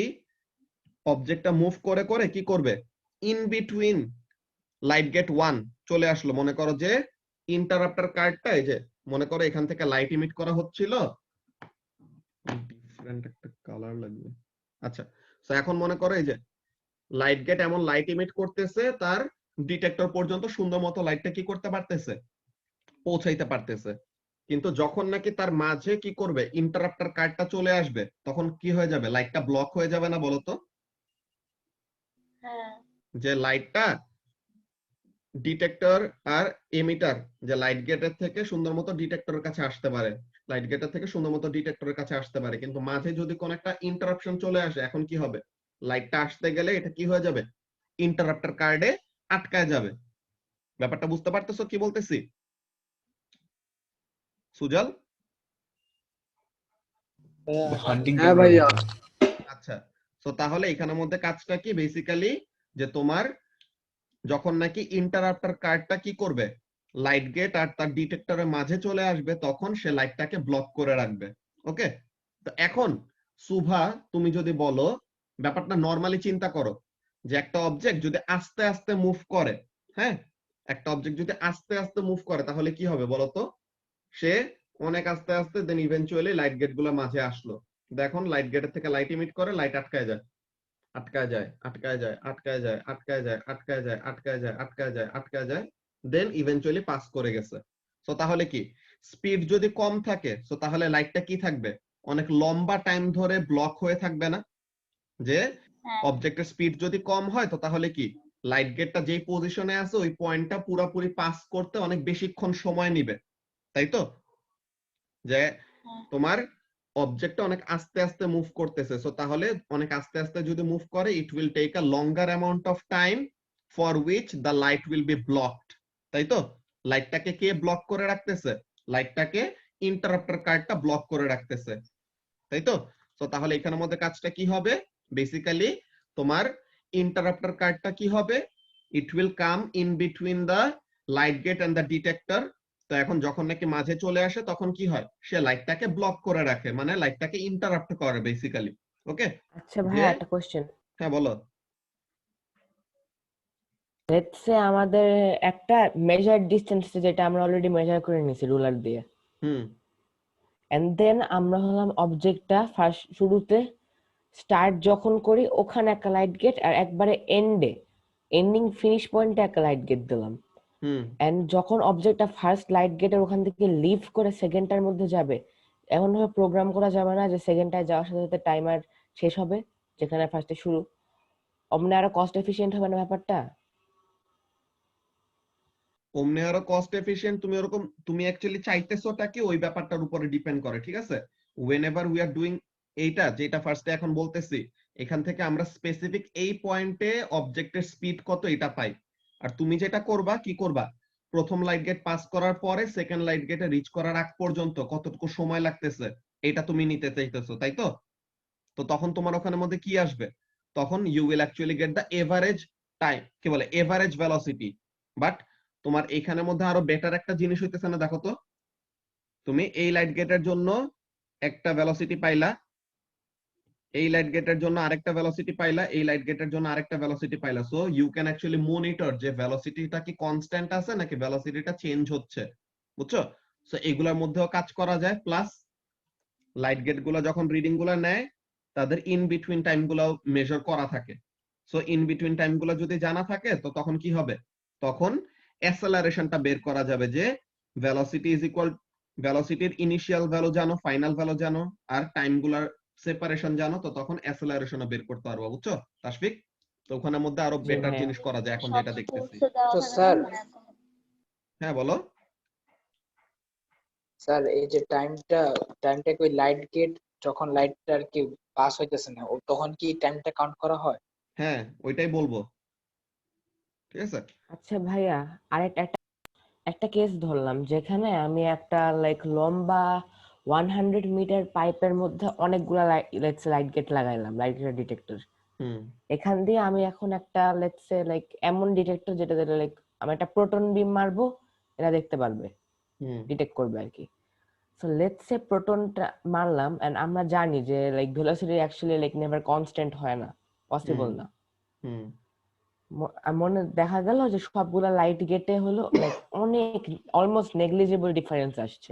অবজেক্টটা মুভ করে করে কি করবে, ইন বিটুইন লাইট গেট 1 চলে আসলো, মনে করো যে ইন্টারাপ্টার কার্ডটা, এই যে মনে করো এখান থেকে লাইট ইমিট করা হচ্ছিল, ডিফারেন্ট একটা কালার লাগবে। আচ্ছা, সো এখন মনে করো এই যে লাইট গেট এমন লাইট ইমিট করতেছে, তার ডিটেক্টর পর্যন্ত সুন্দর মতো লাইটটা কি করতে পারতেছে, পৌঁছাইতে পারতেছে। কিন্তু যখন নাকি তার মাঝে কি করবে, ইন্টারাপ্টার কার্ডটা চলে আসবে, তখন কি হয়ে যাবে, লাইটটা ব্লক হয়ে যাবে না বলতো? হ্যাঁ যে লাইটটা ডিটেক্টর আর এমিটার, যে লাইট গেটের থেকে সুন্দর মতো ডিটেক্টরের কাছে আসতে পারে, লাইট গেটের থেকে সুন্দর মতো ডিটেক্টরের কাছে আসতে পারে, কিন্তু মাঝে যদি কোন একটা ইন্টারাপশন চলে আসে, এখন কি হবে, লাইটটা আসতে গেলে এটা কি হয়ে যাবে, ইন্টারাপ্টার কার্ডে আটকায় যাবে। ব্যাপারটা বুঝতে পারতেছো কি বলতেছি সুজল? হ্যাঁ ভাইয়া। আচ্ছা, তো তাহলে এখানের মধ্যে কাজটা কি, বেসিক্যালি যে তোমার যখন নাকি ইন্টারাপ্টার কার্ডটা কি করবে, লাইট গেট আর তার ডিটেক্টরের মাঝে চলে আসবে, তখন সে লাইটটাকে ব্লক করে রাখবে। ওকে, তো এখন সুভা তুমি যদি বলো, ব্যাপারটা নরমালি চিন্তা করো, যে একটা অবজেক্ট যদি আস্তে আস্তে মুভ করে, হ্যাঁ, একটা অবজেক্ট যদি আস্তে আস্তে মুভ করে, তাহলে কি হবে বলতো, সে অনেক আস্তে আস্তে দেন ইভেনচুয়ালি লাইট গেট গুলো মাঝে আসলো, দেখুন লাইট গেটের থেকে লাইট ইমিট করে, লাইট আটকায় যায়, আটকায় যায়, আটকায় যায়, আটকায় যায়, আটকায় যায়, আটকায় যায়, আটকায় যায়, আটকায় যায়, আটকায় যায়, দেন ইভেনচুয়ালি পাস করে গেছে। সো তাহলে কি, স্পিড যদি কম থাকে, সো তাহলে লাইটটা কি থাকবে, অনেক লম্বা টাইম ধরে ব্লক হয়ে থাকবে না? যে হ্যাঁ অবজেক্টের স্পিড যদি কম হয়, তো তাহলে কি, লাইট গেটটা যেই পজিশনে আছে ওই পয়েন্টটা পুরোপুরি পাস করতে অনেক বেশিক্ষণ সময় নিবে, তাই তো? যে হ্যাঁ তোমার অবজেক্টটা অনেক আস্তে আস্তে মুভ করতেছে, সো তাহলে অনেক আস্তে আস্তে যদি মুভ করে, it will take a longer amount of time for which the light will be blocked, তাই তো? লাইটটাকে কে ব্লক করে রাখতেছে, লাইটটাকে ইন্টারাপ্টার কার্ডটা ব্লক করে রাখতেছে, তাই তো? তো তাহলে এখানের মধ্যে কাজটা কি হবে, বেসিক্যালি তোমার ইন্টারাপ্টার কার্ডটা কি হবে, it will come in between the light gate and the detector. তো এখন যখন নাকি মাঝে চলে আসে, তখন কি হয়, সে লাইটটাকে ব্লক করে রাখে, মানে লাইটটাকে ইন্টারাপ্ট করে বেসিক্যালি। ওকে, আচ্ছা ভাই, যে একটা কোশ্চেন। হ্যাঁ বলো। লেটস সে আমাদের একটা মেজার ডিসটেন্স, যেটা আমরা অলরেডি মেজার করে নিয়েছি রুলার দিয়ে, হুম এন্ড দেন আমরা হলাম অবজেক্টটা ফার্স্ট শুরুতে স্টার্ট যখন করি ওখানে একটা লাইট গেট, আর একবারে এন্ডিং ফিনিশ পয়েন্টে একটা লাইট গেট দিলাম, হুম এন্ড যখন অবজেক্টটা ফার্স্ট লাইট গেটের ওখান থেকে লিভ করে সেকেন্ডটার মধ্যে যাবে, এমন ভাবে প্রোগ্রাম করা যাবে না যে সেকেন্ডটায় যাওয়ার সাথে সাথে টাইমার শেষ হবে যেখানে ফার্স্টে শুরু? অমনে আরো কস্ট এফিশিয়েন্ট হবে না ব্যাপারটা? অমনি আরো কস্ট এফিশিয়েন্ট তুমি অ্যাকচুয়ালি চাইতেছোটা কি ওই ব্যাপারটার উপরে ডিপেন্ড করে, ঠিক আছে? whenever we are doing এইটা যেটা ফার্স্টে এখন বলতেছি, এখান থেকে আমরা স্পেসিফিক এই পয়েন্টে অবজেক্টের স্পিড কত এটা পাই। আর তুমি যেটা করবা কি করবা, প্রথম লাইট গেট পাস করার পরে সেকেন্ড লাইট গেটে রিচ করার আগ পর্যন্ত কতটুকু সময় লাগতেছে এটা তুমি নিতে চাইতেছো, তাই তো? তো তখন তোমার ওখানের মধ্যে কি আসবে, তখন you will actually get the average time, কি বলে এভারেজ ভেলোসিটি। বাট তোমার এখানের মধ্যে আরো বেটার একটা জিনিস হইতেছে না, দেখো তো, তুমি এই লাইট গেটের জন্য একটা ভেলোসিটি পাইলা, এই লাইট গেটের জন্য আরেকটা ভেলোসিটি পাইলা, এই লাইট গেটের জন্য আরেকটা ভেলোসিটি পাইলা। So you can actually monitor যে ভেলোসিটিটা কি কনস্ট্যান্ট আছে নাকি ভেলোসিটিটা চেঞ্জ হচ্ছে, বুঝছো? সো এগুলোর মধ্যেও কাজ করা যায়। প্লাস লাইট গেট গুলো যখন রিডিং গুলো নেয় তাদের ইন বিটুইন টাইম গুলো মেজার করা থাকে। সো ইন বিটুইন টাইম গুলো যদি জানা থাকে তো তখন কি হবে, তখন অ্যাসেলারেশনটা বের করা যাবে যে ভেলোসিটি ইজ ইকুয়াল, ভেলোসিটির ইনিশিয়াল ভ্যালু জানো, ফাইনাল ভ্যালু জানো, আর টাইম গুলার সেপারেশন জানো, তো তখন অ্যাসেলারেশনও বের করতে পারবো, বুঝছো তাশফিক? তো ওখানের মধ্যে আরো জি বেটার ভাইয়া। জিনিস করা যায় এখন সব যেটা দেখতেছি। স্পোর্টসে দেওয়া তো থাকে না স্যার মানে এখন। হ্যাঁ বলো। স্যার এই যে টাইমটা কি লাইট গেট যখন লাইটটা আর কি পাস হইতেছে না ও তখন কি টাইমটা কাউন্ট করা হয়? হ্যাঁ ওইটাই বলবো, ঠিক আছে? আচ্ছা ভাইয়া, আরেকটা একটা কেস ধরলাম যেখানে আমি একটা লাইক লম্বা 100 মিটার পাইপের মধ্যে অনেকগুলা লাইট গেট লাগাইলাম, লাইট গেট ডিটেক্টর। হুম এখান দিয়ে আমি এখন একটা লেটস সে লাইক এমন ডিটেক্টর যেটা লাইক আমি একটা প্রোটন বিম মারবো, এটা দেখতে পারবে, হুম ডিটেক্ট করবে আর কি। সো লেটস সে প্রোটনটা মারলাম এন্ড আমরা জানি যে like velocity actually like never constant হয় না, পসিবল হুম না। হুম মনে দেখা গেল যে সবগুলা লাইট গেটে হলো লাইক অনেক অলমোস্ট নেগলিজিবল ডিফারেন্স আসছে।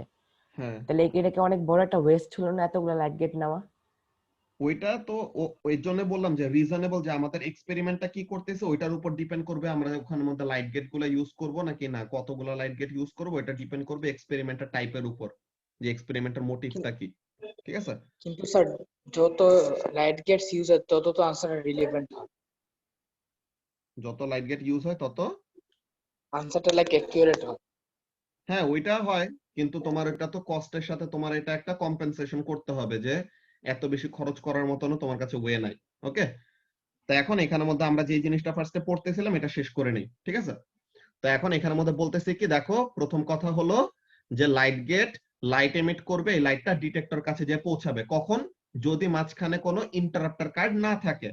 হ্যাঁ তাহলে এটাকে অনেক বড় একটা ওয়েস্ট হলো না এতগুলা লাইট গেট নেওয়া? ওইটা তো ওই জন্য বললাম যে রিজনেবল, যে আমাদের এক্সপেরিমেন্টটা কি করতেছে ওইটার উপর ডিপেন্ড করবে আমরা ওখানের মধ্যে লাইট গেট গুলো ইউজ করব নাকি না, কতগুলো লাইট গেট ইউজ করব, এটা ডিপেন্ড করবে এক্সপেরিমেন্টের টাইপের উপর, যে এক্সপেরিমেন্টের মোটিভটা কি, ঠিক আছে? কিন্তু স্যার যত লাইট গেটস ইউজ হয় তত তো আনসার রিলেভেন্ট হয়, যত লাইট গেট ইউজ হয় তত আনসারটা লাইক অ্যাকুরেট হয়। হ্যাঁ ওইটা হয়, কিন্তু তোমার এটা তো কস্টের সাথে তোমার এটা একটা কম্পেনসেশন করতে হবে, যে এত বেশি খরচ করার মতনও তোমার কাছে ওয়ে নাই। ওকে, তো এখন এখানের মধ্যে আমরা যে জিনিসটা ফার্স্টে পড়তেছিলাম এটা শেষ করে নেই, ঠিক আছে? তো এখন এখানের মধ্যে বলতেছি কি, দেখো প্রথম কথা হলো যে লাইট গেট লাইট এমিট করবে, এই লাইটটা ডিটেক্টর কাছে যে পৌঁছাবে কখন, যদি মাঝখানে কোনো ইন্টারাপ্টার কার্ড না থাকে।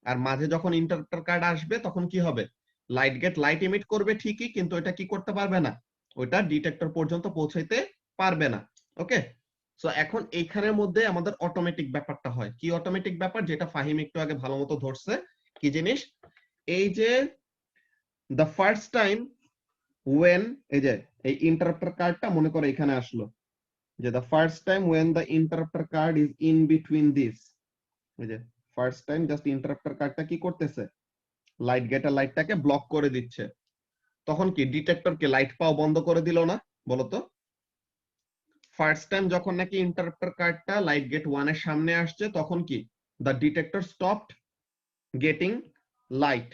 আর মাঝে যখন ইন্টারাপ্টার কার্ড আসবে তখন কি হবে, লাইট গেট লাইট এমিট করবে ঠিকই, কিন্তু এটা কি করতে পারবে না, ওইটা ডিটেক্টর পর্যন্ত পৌঁছাইতে পারবে না। ওকে, সো এখন এইখানের মধ্যে আমাদের অটোমেটিক ব্যাপারটা হয় কি, অটোমেটিক ব্যাপার যেটা ফাহিম একটু আগে ভালো মতো ধরছে, কি জিনিস, এই যে দ্য ফার্স্ট টাইম ওয়েন, এই যে এই ইন্টারাপ্টার কার্ডটা মনে করো এখানে আসলো, যে the first time when the interrupter card is in between this, এই যে ফার্স্ট টাইম জাস্ট ইন্টারাপ্টার কার্ডটা কি করতেছে, লাইট গেটের লাইটটাকে ব্লক করে দিচ্ছে, তখন কি ডিটেক্টরকে লাইট পাওয়া বন্ধ করে দিল না, বলতো? ফার্স্ট টাইম যখন নাকি ইন্টারাপ্টার কার্ডটা লাইট গেট 1 এর সামনে আসছে তখন কি the detector stopped getting light.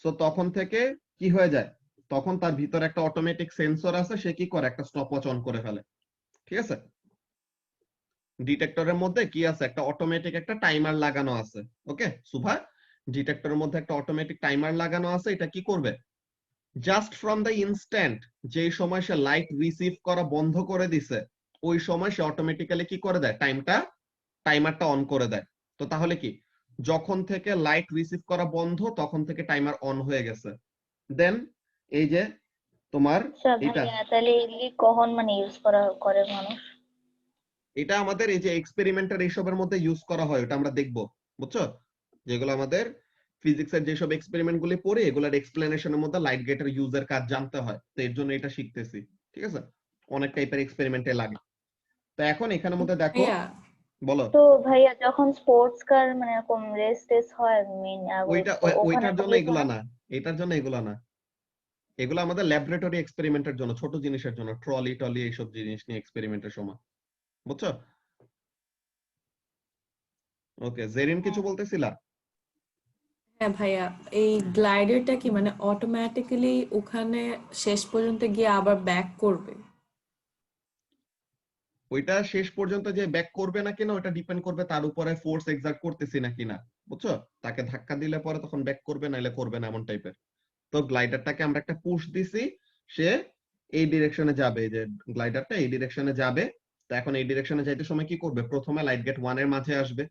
So তখন থেকে কি হয়ে যায়, তখন তার ভিতরে একটা অটোমেটিক সেন্সর আছে, সে কি করে একটা স্টপওয়াচ অন করে ফেলে, ঠিক আছে? ডিটেক্টরের মধ্যে কি আছে, একটা অটোমেটিক একটা টাইমার লাগানো আছে। ওকে সুভা, ডিটেক্টরের মধ্যে একটা অটোমেটিক টাইমার লাগানো আছে, এটা কি করবে, জাস্ট ফ্রম দ্য ইনস্ট্যান্ট যেই সময় সে লাইট রিসিভ করা বন্ধ করে দিছে ওই সময় সে অটোমেটিক্যালি কি করে দেয়, টাইমারটা অন করে দেয়। তো তাহলে কি, যখন থেকে লাইট রিসিভ করা বন্ধ তখন থেকে টাইমার অন হয়ে গেছে। দেন এই যে তোমার স্যার এটা ভাইয়া তাহলে এগুলি কখন মানে ইউজ করে মানুষ? এটা আমাদের এই যে এক্সপেরিমেন্টাল এইসবের মধ্যে ইউজ করা হয়, ওটা আমরা দেখব, বুঝছো? যেগুলো আমাদের ফিজিক্সের যেসব এক্সপেরিমেন্ট গুলি পড়ে এগুলোর এক্সপ্লেনেশনের মধ্যে লাইট গেটের ইউজের কাজ জানতে হয়, তো এর জন্য এটা শিখতেছি, ঠিক আছে? অনেক টাইপের এক্সপেরিমেন্টে লাগে। তো এখন এখানের মধ্যে দেখো, বলো। তো ভাইয়া যখন স্পোর্টস কার মানে এরকম রেস টেস হয় মেইন ওইটা তো ওখানে ওইটার তো জন্য ইউজ এগুলা হয় না, এটার জন্য এগুলা না, এগুলো আমাদের ল্যাবরেটরি এক্সপেরিমেন্টের জন্য, ছোট জিনিসের জন্য, ট্রলি টলি এইসব জিনিস নিয়ে এক্সপেরিমেন্টের সময়, বুঝছো? ওকে, জেরিন কিছু বলতেছিলা? হ্যাঁ ভাইয়া, এই গ্লাইডারটা কি মানে অটোমেটিক্যালি ওখানে শেষ পর্যন্ত গিয়ে আবার ব্যাক করবে? ওইটা শেষ পর্যন্ত যে ব্যাক করবে না কিনা ওটা ডিপেন্ড করবে তার উপরে ফোর্স এক্সার্ট করতেছি না কিনা, বুঝছো? তাকে ধাক্কা দিলে পরে তখন ব্যাক করবে, নাইলে করবে না, এমন টাইপের। তো গ্লাইডারটাকে আমরা একটা পুশ দিছি, সে এই ডিরেকশনে যাবে, যে গ্লাইডারটা এই ডিরেকশনে যাবে। তো এখন এই ডিরেকশনে যাইতে সময় কি করবে, প্রথমে লাইট গেট 1 এর মাঝে আসবে।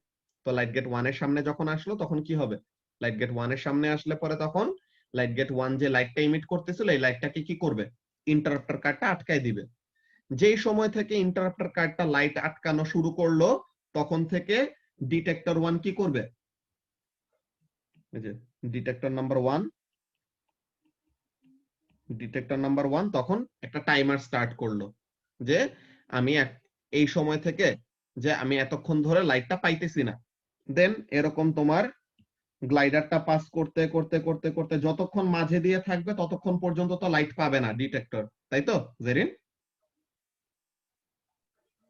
তো লাইট গেট 1 এর সামনে যখন আসলো তখন কি হবে, লাইট গেট 1 এর সামনে আসলে পরে তখন লাইট গেট 1 যে লাইটটা ইমিট করতেছিল এই লাইটটাকে কি করবে, ইন্টারাপ্টার কার্ডটা আটকায় দিবে। যেই সময় থেকে ইন্টারাপ্টার কার্ডটা লাইট আটকানো শুরু করলো তখন থেকে ডিটেক্টর 1 কি করবে, এই যে ডিটেক্টর নাম্বার 1 তখন একটা টাইমার স্টার্ট করলো, যে আমি এই সময় থেকে যে আমি এতক্ষণ ধরে লাইটটা পাইতেছি না। দেন এরকম তোমার গ্লাইডারটা পাস করতে করতে করতে করতে যতক্ষণ মাঝে দিয়ে থাকবে ততক্ষণ পর্যন্ত তো লাইট পাবে না ডিটেক্টর, তাই তো জেরিন?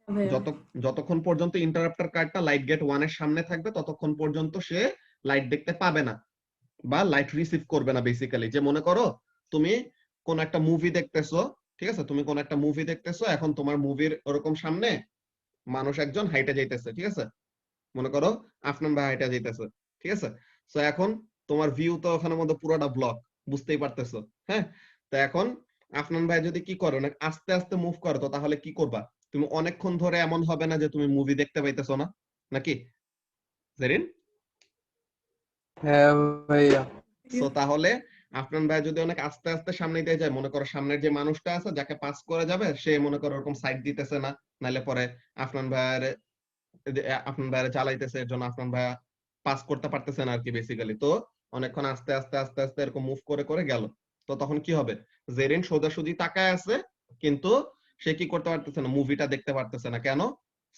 ভাইয়া যতক্ষণ পর্যন্ত ইন্টারাপ্টার কার্ডটা লাইট গেট 1 এর সামনে থাকবে ততক্ষণ পর্যন্ত সে লাইট দেখতে পাবে না বা লাইট রিসিভ করবে না বেসিক্যালি। যে মনে করো তুমি কোন একটা মুভি দেখতেছো, ঠিক আছে, তুমি কোন একটা মুভি দেখতেছো, এখন তোমার মুভির ওরকম সামনে মানুষ একজন হাইটে যাইতেছে, ঠিক আছে, মনে করো আফনান ভাই হাইটে যাইতেছে, ঠিক আছে। তো এখন তোমার ভিউ তো ওখানের মধ্যে পুরোটা ব্লক, বুঝতেই পারতেছো, হ্যাঁ। তো এখন আফনান ভাই যদি কি করে, অনেক আস্তে আস্তে মুভ করো, তো তাহলে কি করবা তুমি, অনেকক্ষণ ধরে এমন হবে না যে তুমি মুভি দেখতে পাইতেছো না, নাকি জেরিন? হ্যাঁ ভাইয়া। সো তাহলে আফনান ভাই যদি অনেক আস্তে আস্তে সামনে দিয়ে যায়, মনে করো সামনের যে মানুষটা আছে যাকে পাস করে যাবে সে মনে করো ওরকম সাইড দিতেছে না, নাইলে পরে আফনান ভাইয়ের চালাইতেছে, এর জন্য আফনান ভাইয়া পাস করতে পারতেছে না আর কি বেসিক্যালি। তো অনেকক্ষণ আস্তে আস্তে আস্তে আস্তে এরকম মুভ করে করে গেল, তো তখন কি হবে, জেরিন সোজাসুজি তাকায় আছে কিন্তু সে কি করতে পারতেছে না, মুভিটা দেখতে পারতেছে না। কেন?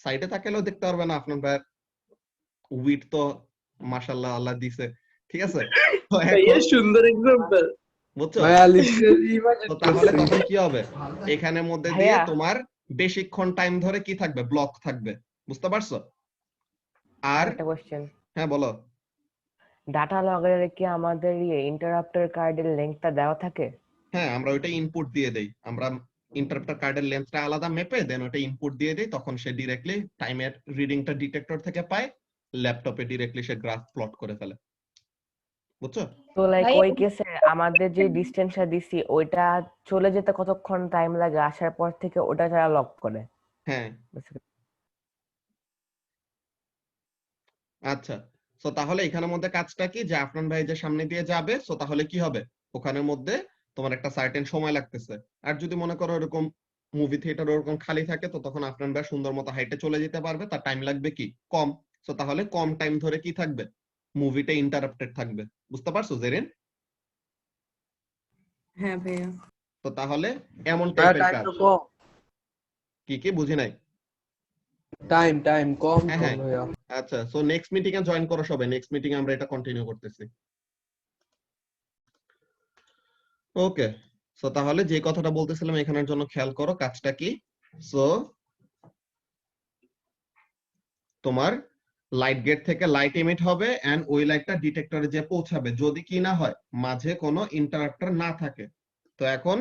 সাইডে তাকালেও দেখতে পারবে না, আপনার ভাইয়ের উইট তো মাশাআল্লাহ আল্লাহ দিছে, ঠিক আছে। তো এখন সুন্দর এক্সাম্পল বুঝছো? ভাইয়া, লিটারালি ইমাজিন তো তাহলে করছি। তখন কি হবে, এখানের মধ্যে দিয়ে তোমার বেশিক্ষণ টাইম ধরে কি থাকবে, ব্লক থাকবে, বুঝতে পারছো? আর একটা কোশ্চেন, হ্যাঁ বলো। ডাটা লগের কি আমাদের ইন্টারাপ্টার কার্ডের লেংথটা দেওয়া থাকে? হ্যাঁ, আমরা ওইটা ইনপুট দিয়ে দেই, আমরা ইন্টারাপ্টার কার্ডের লেন্থটা আলাদা মেপে দেন ওটা ইনপুট দিয়ে দেই, তখন সে ডিরেক্টলি টাইমের রিডিংটা ডিটেক্টর থেকে পায়, ল্যাপটপে ডিরেক্টলি সে গ্রাফ প্লট করে ফেলে, বুঝছো? তো লাইক ওই কেসে আমাদের যে ডিসটেন্সটা দিছি ওইটা চলে যেতে কতক্ষণ টাইম লাগে, আসার পর থেকে ওটা যারা লক করে? হ্যাঁ আচ্ছা, সো তাহলে এখানের মধ্যে কাজটা কি, যে আফরান ভাই যে সামনে দিয়ে যাবে, সো তাহলে কি হবে, ওখানের মধ্যে তোমার একটা সার্টেন সময় লাগতেছে। আর যদি মনে করো এরকম মুভি থিয়েটার ওরকম খালি থাকে, তো তখন আফরান ভাই সুন্দর মতো হাইটে চলে যেতে পারবে, তার টাইম লাগবে কি কম। সো তাহলে কম টাইম ধরে কি থাকবে, মুভিটা ইন্টারাপ্টেড থাকবে, বুঝতে পারছো জেরিন? হ্যাঁ ভাইয়া। তো তাহলে এমন টাইপের টাইম কাজ। তো কম, কি বুঝি নাই? টাইম কম হ্যাঁ তো হ্যাঁ ভাইয়া। আচ্ছা, সো নেক্সট মিটিং এ জয়েন করো সবাই, নেক্সট মিটিং এ আমরা এটা কন্টিনিউ করতেছি। ওকে, সো তাহলে যে কথাটা বলতেছিলাম এখানের জন্য খেয়াল করো কাজটা কি। সো তোমার লাইট গেট থেকে লাইট এমিট হবে এন্ড ওই লাইটটা ডিটেক্টরে যে পৌঁছাবে, যদি কি না হয় মাঝে কোনো ইন্টারাপ্টার না থাকে। তো এখন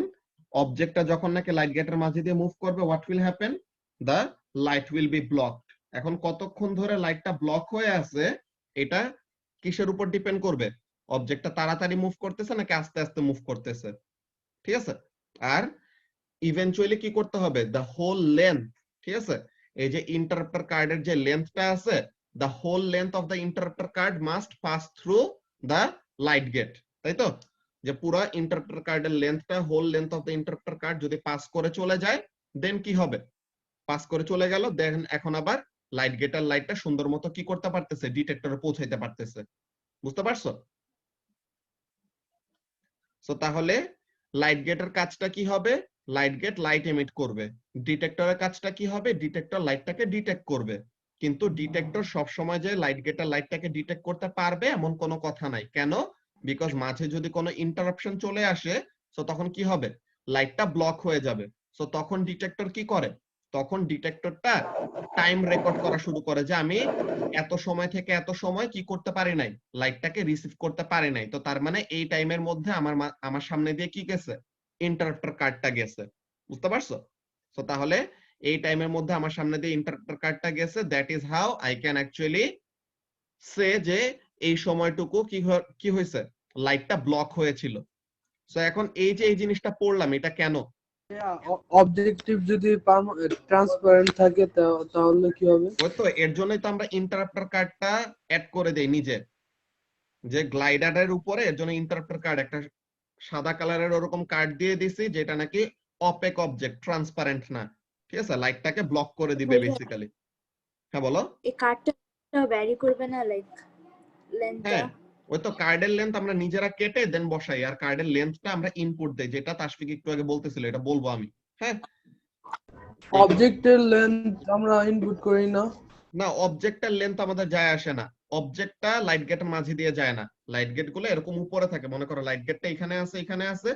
অবজেক্টটা যখন নাকি লাইট গেটের মাঝে দিয়ে মুভ করবে, what will happen, the light will be blocked. এখন কতক্ষণ ধরে লাইটটা ব্লক হয়ে আছে এটা কিসের উপর ডিপেন্ড করবে, অবজেক্টটা তাড়াতাড়ি মুভ করতেছে নাকি আস্তে আস্তে মুভ করতেছে, ঠিক আছে। আর ইভেনচুয়ালি কি করতে হবে, দ্য হোল লেন্থ, ঠিক আছে, এই যে ইন্টারাপ্টার কার্ডের যে লেন্থটা আছে, the whole length of the interrupter card must pass through the light gate, তাই তো? যে পুরো ইন্টারাপ্টার কার্ডের লেন্থটা, whole length of the interrupter card যদি পাস করে চলে যায়, দেন কি হবে, পাস করে চলে গেল, দেন এখন আবার লাইট গেটার লাইটটা সুন্দর মতো কি করতে পারতেছে, ডিটেক্টরে পৌঁছাইতে পারতেছে, বুঝতে পারছো? সো তাহলে লাইট গেটের কাজটা কি হবে, লাইট গেট লাইট এমিট করবে, ডিটেক্টরের কাজটা কি হবে, ডিটেক্টর লাইটটাকে ডিটেক্ট করবে। কিন্তু ডিটেক্টর সব সময় যে লাইট গেটের লাইটটাকে ডিটেক্ট করতে পারবে এমন কোনো কথা নাই। কেন? বিকজ মাঝে যদি কোনো ইন্টারাপশন চলে আসে, সো তখন কি হবে, লাইটটা ব্লক হয়ে যাবে। সো তখন ডিটেক্টর কি করে, তখন ডিটেক্টরটা টাইম রেকর্ড করা শুরু করে যে আমি এত সময় থেকে এত সময় কি করতে পারি নাই, লাইটটাকে রিসিভ করতে পারি নাই। তো তার মানে এই টাইমের মধ্যে আমার সামনে দিয়ে কি গেছে, ইন্টারাপ্টার কার্ডটা গেছে। বুঝতে পারছো? তো তাহলে এই টাইমের মধ্যে আমার সামনে দিয়ে ইন্টারাপ্টার কার্ডটা গেছে, that is how I can actually say যে এই সময়টুকু কি হয়েছে, লাইটটা ব্লক হয়েছিল। সো এখন এই যে এই জিনিসটা পড়লাম, এটা কেন? অবজেক্টিভ যদি ট্রান্সপারেন্ট থাকে তাহলে কি হবে? ওই তো এর জন্যই তো আমরা ইন্টারাপ্টার কার্ডটা অ্যাড করে দেই নিজে, যে গ্লাইডারের উপরে এর জন্য ইন্টারাপ্টার কার্ড একটা সাদা কালারের ওরকম কার্ড দিয়ে দিছি, যেটা নাকি অপেক অবজেক্ট, ট্রান্সপারেন্ট না। ঠিক আছে, লাইটটাকে ব্লক করে দিবে বেসিক্যালি। হ্যাঁ বলো। এই কার্ডটা ভ্যারি করবে না, লাইক লেন্থটা? হ্যাঁ, ওই তো কার্ডের লেন্থ আমরা নিজেরা কেটে দেন বসাই, আর কার্ডের লেন্থটা আমরা ইনপুট দেই, যেটা তাসফিক একটু আগে বলতেছিল, এটা বলবো আমি। হ্যাঁ, অবজেক্টের লেন্থ আমরা ইনপুট করি না? না, অবজেক্টের লেন্থ আমাদের যায় আসে না। অবজেক্টটা লাইট গেটের মাঝে দিয়ে যায় না। লাইট গেট গুলো এরকম উপরে থাকে। মনে করো লাইট গেটটা এখানে আছে, এখানে আছে,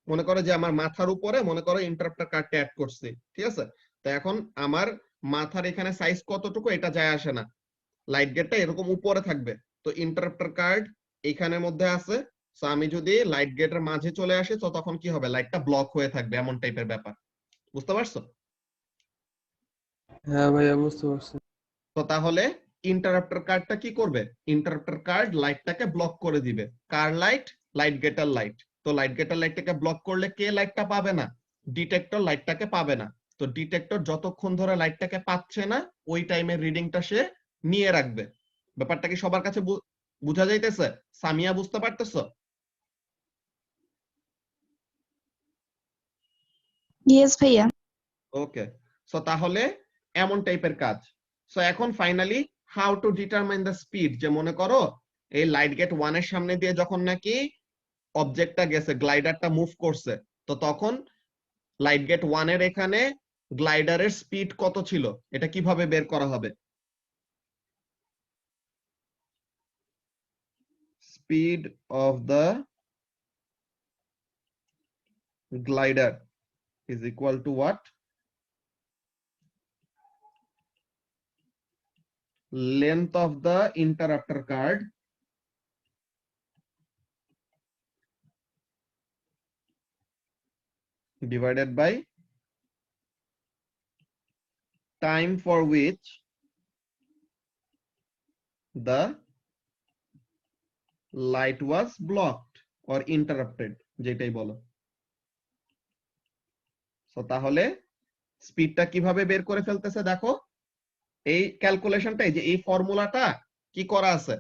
মনে করো যে আমার মাথার উপরে মনে করো ইন্টারাপ্টার কার্ডটা অ্যাড করছি। ঠিক আছে, তো এখন আমার মাথার এখানে সাইজ কতটুকু এটা যায় আসে না, লাইট গেটটা এরকম উপরে থাকবে। তো ইন্টারাপ্টার কার্ড এখানের মধ্যে আছে, সো আমি যদি লাইট গেটের মাঝে চলে আসি তো তখন কি হবে, লাইটটা ব্লক হয়ে থাকবে, এমন টাইপের ব্যাপার। বুঝতে পারছো? হ্যাঁ ভাইয়া, বুঝতে পারছি। তো তাহলে ইন্টারাপ্টার কার্ডটা কি করবে, ইন্টারাপ্টার কার্ড লাইটটাকে ব্লক করে দিবে। কার লাইট? লাইট গেটার লাইট। তো লাইট গেটার লাইটটাকে ব্লক করলে কে লাইটটা পাবে না? ডিটেক্টর লাইটটাকে পাবে না। তো ডিটেক্টর যতক্ষণ ধরে লাইটটাকে পাচ্ছে না ওই টাইমের রিডিংটা সে নিয়ে রাখবে। ব্যাপারটা কি সবার কাছে বুঝা যাইতেছে? সামিয়া, বুঝতে পারতেছো? ইয়েস ভাইয়া। ওকে, সো তাহলে এমন টাইপের কাজ। সো এখন finally how to determine the speed, যে মনে করো এই লাইট গেট 1 এর সামনে দিয়ে যখন নাকি অবজেক্টটা গেছে, গ্লাইডারটা মুভ করছে, তো তখন লাইট গেট 1 এর এখানে গ্লাইডারের স্পিড কত ছিল, এটা কিভাবে বের করা হবে? Speed of the glider is equal to what? Length of the interrupter card divided by time for which the light was blocked or interrupted, যেটাই বলো। সো তাহলে স্পিডটা কিভাবে বের করে ফেলতেছে দেখো, এই ক্যালকুলেশনটা, এই যে এই ফর্মুলাটা কি করা আছে,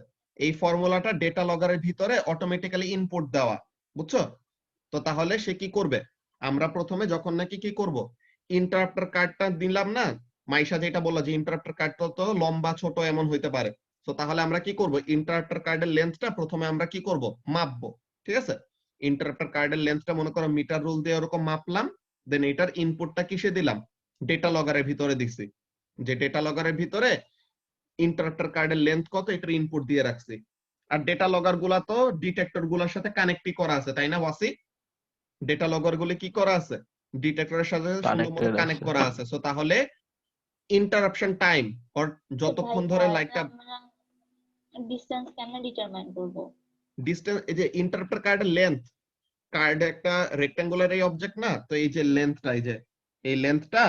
এই ফর্মুলাটা ডেটা লগারের ভিতরে অটোমেটিক্যালি ইনপুট দেওয়া। বুঝছো? তো তাহলে সে কি করবে, আমরা প্রথমে যখন নাকি কি করব, ইন্টারাপ্টার কার্ডটা দিলাম না, মাইশা যেটা বললো যে ইন্টারাপ্টার কার্ডটা তো লম্বা ছোট এমন হইতে পারে। তো তাহলে আমরা কি করব, ইন্টারাপ্টার কার্ডের লেন্থটা প্রথমে আমরা কি করব, মাপবো। ঠিক আছে, ইন্টারাপ্টার কার্ডের লেন্থটা মনে করো মিটার রুল দিয়ে এরকম মাপলাম, দেন এটার ইনপুটটা কিসে দিলাম, ডেটা লগারের ভিতরে দিছি, যে ডেটা লগারের ভিতরে ইন্টারাপ্টার কার্ডের লেন্থ কত এটার ইনপুট দিয়ে রাখছি। আর ডেটা লগার গুলা তো ডিটেক্টর গুলার সাথে কানেক্টই করা আছে, তাই না ওয়াসি? ডেটা লগার গুলি কি করা আছে, ডিটেক্টরের সাথে সুন্দরমতো কানেক্ট করা আছে। সো তাহলে ইন্টারাপশন টাইম অর যতক্ষণ ধরে লাইটটা ডিসটেন্স কেমনে ডিটারমাইন করব? ডিসটেন্স, এই যে ইন্টারাপ্টার কার্ডের লেন্থ, কার্ড একটা রেক্ট্যাঙ্গুলার এই অবজেক্ট না, তো এই যে লেন্থটা, এই যে এই লেন্থটা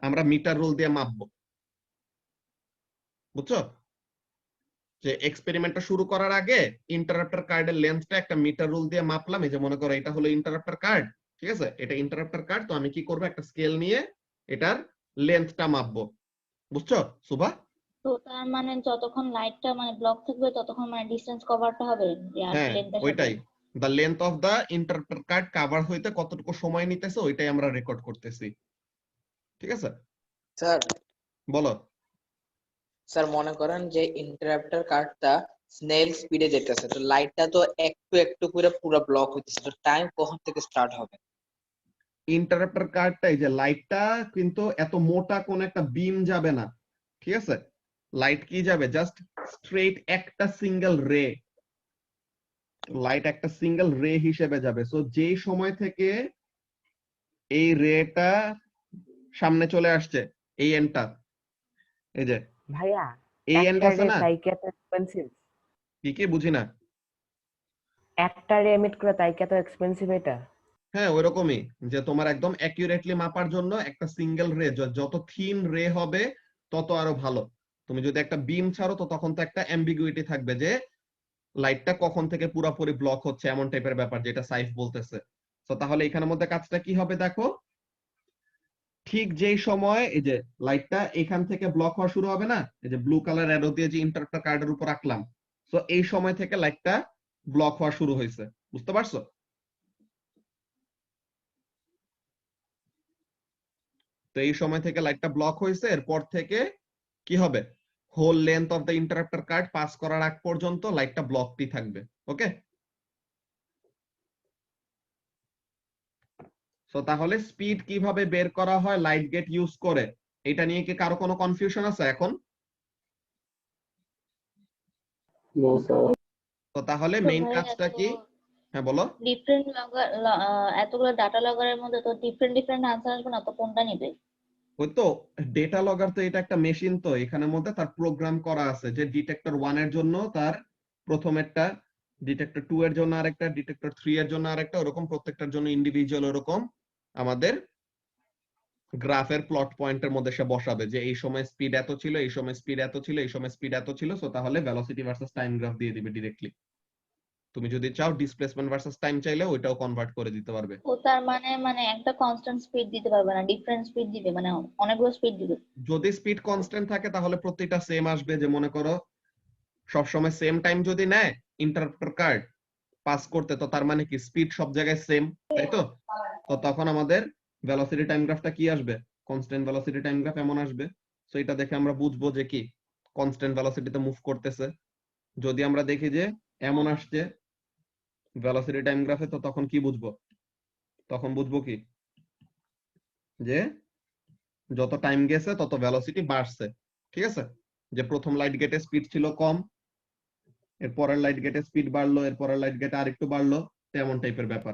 আমরা মিটার রুল দিয়ে মাপবো। বুঝছো? যে এক্সপেরিমেন্টটা শুরু করার আগে ইন্টারাপ্টার কার্ডের লেন্থটা একটা মিটার রুল দিয়ে মাপলাম। এই যে মনে করো এটা হলো ইন্টারাপ্টার কার্ড, ঠিক আছে, এটা ইন্টারাপ্টার কার্ড। তো আমি কি করব, একটা স্কেল নিয়ে এটার লেন্থটা মাপবো। বুঝছো সুভা? তো তার মানে যতক্ষণ লাইটটা মানে ব্লক থাকবে ততক্ষণ মানে ডিসটেন্স কভারটা হবে হ্যাঁ, লেন্থের সাথে। ওইটাই, the length of the interrupter card cover হইতে কতটুকু সময় নিতেছে ওইটাই আমরা রেকর্ড করতেছি। ঠিক আছে স্যার? বলো। স্যার মনে করেন যে ইন্টারাপ্টার কার্ডটা স্নেল স্পিডে যেতেছে, তো লাইটটা তো একটু একটু করে পুরো ব্লক হইতেছে, তো টাইম কখন থেকে স্টার্ট হবে? ইন্টারাপ্টার কার্ডটা, এই যে লাইটটা কিন্তু এত মোটা কোন একটা বিম যাবে না। ঠিক আছে, লাইট কি যাবে, জাস্ট স্ট্রেট একটা সিঙ্গেল রে, লাইট একটা সিঙ্গেল রে হিসেবে যাবে। সো যে সময় থেকে এই রেটা সামনে চলে আসছে এই এন্ডটা, এই যে ভাইয়া এই এন্ড একটা আছে রে না, তাই কি এত এক্সপেন্সিভ? কি বুঝি না। একটা রে এমিট করে তাই কি এত এক্সপেন্সিভ এটা? হ্যাঁ ওইরকমই, যে তোমার একদম অ্যাকিউরেটলি মাপার জন্য একটা সিঙ্গেল রে, যত থিন রে হবে তত আরো ভালো। তুমি যদি একটা বিম ছাড়ো তো তখন তো একটা অ্যাম্বিগুইটি থাকবে যে লাইটটা কখন থেকে পুরোপুরি ব্লক হচ্ছে, এমন টাইপের ব্যাপার যেটা সাইফ বলতেছে। তো তাহলে এখানের মধ্যে কাজটা কি হবে দেখো, ঠিক যেই সময় এই যে লাইটটা এখান থেকে ব্লক হওয়া শুরু হবে না, এই যে ব্লু কালার অ্যারো দিয়ে যে ইন্টারাপ্টার কার্ডের উপর রাখলাম, তো এই সময় থেকে লাইটটা ব্লক হওয়া শুরু হয়েছে, বুঝতে পারছো? তো এই সময় থেকে লাইটটা ব্লক হয়েছে, এরপর থেকে কি হবে, whole length of the interrupter card pass করার আগ পর্যন্ত লাইটটা ব্লকটি থাকবে। ওকে, সো তাহলে স্পিড কিভাবে বের করা হয় লাইট গেট ইউজ করে, এটা নিয়ে কি কারো কোনো কনফিউশন আছে এখন? No sir. তো তাহলে তো মেইন ভাই কাজটা কি? হ্যাঁ বলো। ডিফারেন্ট এতগুলো ডাটা লগারের মধ্যে তো ডিফারেন্ট আনসার আসবে না, তো কোনটা নিবে? ওই তো ডেটা লগার, তো এটা একটা মেশিন, তো এখানের মধ্যে তার প্রোগ্রাম করা আছে যে ডিটেক্টর 1 এর জন্য তার প্রথম একটা, ডিটেক্টর 2 এর জন্য আরেকটা, ডিটেক্টর 3 এর জন্য আরেকটা, ওরকম প্রত্যেকটার জন্য ইন্ডিভিজুয়াল ওরকম আমাদের গ্রাফের প্লট পয়েন্টের মধ্যে সে বসাবে যে এই সময় স্পিড এত ছিল, এই সময় স্পিড এত ছিল, এই সময় স্পিড এত ছিল। সো তাহলে ভেলোসিটি ভার্সেস টাইম গ্রাফ দিয়ে দিবে ডিরেক্টলি। তুমি যদি চাও ডিসপ্লেসমেন্ট ভার্সেস টাইম চাইলে ওইটাও কনভার্ট করে দিতে পারবে। ও তার মানে একটা কনস্ট্যান্ট স্পিড দিতে পারবে না, ডিফারেন্ট স্পিড দিবে, মানে অনেকগুলো স্পিড দিবে। যদি স্পিড কনস্ট্যান্ট থাকে তাহলে প্রত্যেকটা সেম আসবে, যে মনে করো সবসময় সেম টাইম যদি নেয় ইন্টারাপ্টার কার্ড পাস করতে, তো তার মানে কি স্পিড সব জায়গায় সেম, তাই তো? তো তখন আমাদের ভেলোসিটি টাইম গ্রাফটা কি আসবে, কনস্ট্যান্ট ভেলোসিটি টাইম গ্রাফ এমন আসবে। সো এটা দেখে আমরা বুঝবো যে কি কনস্ট্যান্ট ভেলোসিটিতে মুভ করতেছে। যদি আমরা দেখি যে এমন আসছে ভেলোসিটি টাইম গ্রাফে, তো তখন কি বুঝবো, তখন বুঝবো কি যে যত টাইম গেছে তত ভেলোসিটি বাড়ছে, ঠিক আছে? যে প্রথম লাইট গেটে স্পিড ছিল কম, এর পরের লাইট গেটে স্পিড বাড়লো, এর পরের লাইট গেটে আরেকটু বাড়লো, তেমন টাইপের ব্যাপার।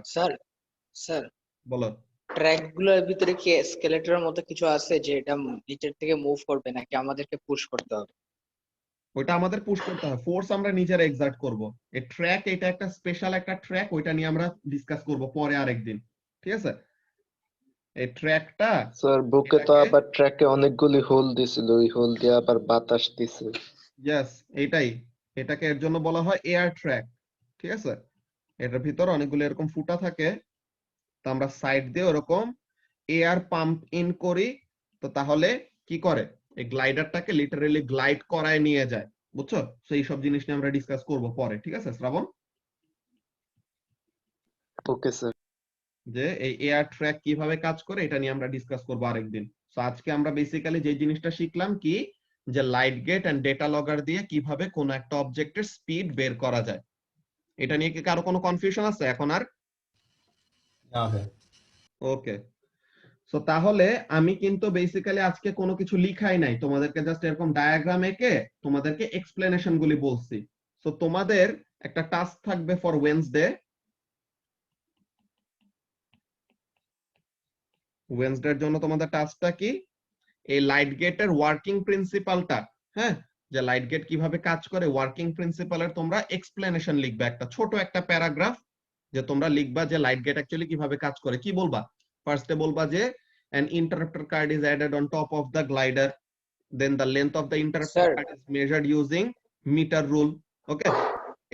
স্যার বলো। ট্র্যাক গুলোর ভিতরে কি স্কেলেটরের মতো কিছু আছে যে এটা নিচের থেকে মুভ করবে নাকি আমাদেরকে পুশ করতে হবে? ওইটা আমাদের পুশ করতে হয়, ফোর্স আমরা নিজেরা এক্সার্ট করব। এই ট্র্যাক, এটা একটা স্পেশাল একটা ট্র্যাক, ওইটা নিয়ে আমরা ডিসকাস করব পরে আরেকদিন, ঠিক আছে? এই ট্র্যাকটা স্যার বুকে তো আবার ট্র্যাকে অনেকগুলি হোল দিছিল, ওই হোল দিয়ে আবার বাতাস দিছে। ইয়েস, এটাকে এর জন্য বলা হয় এয়ার ট্র্যাক, ঠিক আছে? এটার ভিতরে অনেকগুলো এরকম ফুটা থাকে, তো আমরা সাইড দিয়ে ওরকম এয়ার পাম্প ইন করি, তো তাহলে কি করে এই গ্লাইডারটাকে লিটারালি গ্লাইড করায় নিয়ে যায়, বুঝছো? তো এই সব জিনিস নিয়ে আমরা ডিসকাস করব পরে, ঠিক আছে শ্রাবণ? Okay sir. যে এই এয়ার ট্র্যাক কিভাবে কাজ করে এটা নিয়ে আমরা ডিসকাস করব আরেকদিন। সো আজকে আমরা বেসিক্যালি যে জিনিসটা শিখলাম কি, যে লাইট গেট এন্ড ডেটা লগগার দিয়ে কিভাবে কোন একটা অবজেক্টের স্পিড বের করা যায়। এটা নিয়ে কি কারো কোনো কনফিউশন আছে এখন আর? না ভাই। ওকে, সো তাহলে আমি কিন্তু বেসিক্যালি আজকে কোনো কিছু লিখাই নাই, তোমাদেরকে জাস্ট এরকম ডায়াগ্রাম এঁকে তোমাদেরকে এক্সপ্লেনেশন গুলি বলছি। সো তোমাদের একটা টাস্ক থাকবে ফর ওয়েডনেসডের জন্য তোমাদের টাস্কটা কি, এই লাইট গেটের ওয়ার্কিং প্রিন্সিপালটা, হ্যাঁ, যে লাইট গেট কিভাবে কাজ করে ওয়ার্কিং প্রিন্সিপালের তোমরা এক্সপ্লেনেশন লিখবে, একটা ছোট একটা প্যারাগ্রাফ, যে তোমরা লিখবা যে লাইট গেট অ্যাকচুয়ালি কিভাবে কাজ করে। কি বলবা? ফার্স্টে বলবা যে an interrupter card is added on top of the glider, then the length of the interrupter card is measured using meter rule. Okay,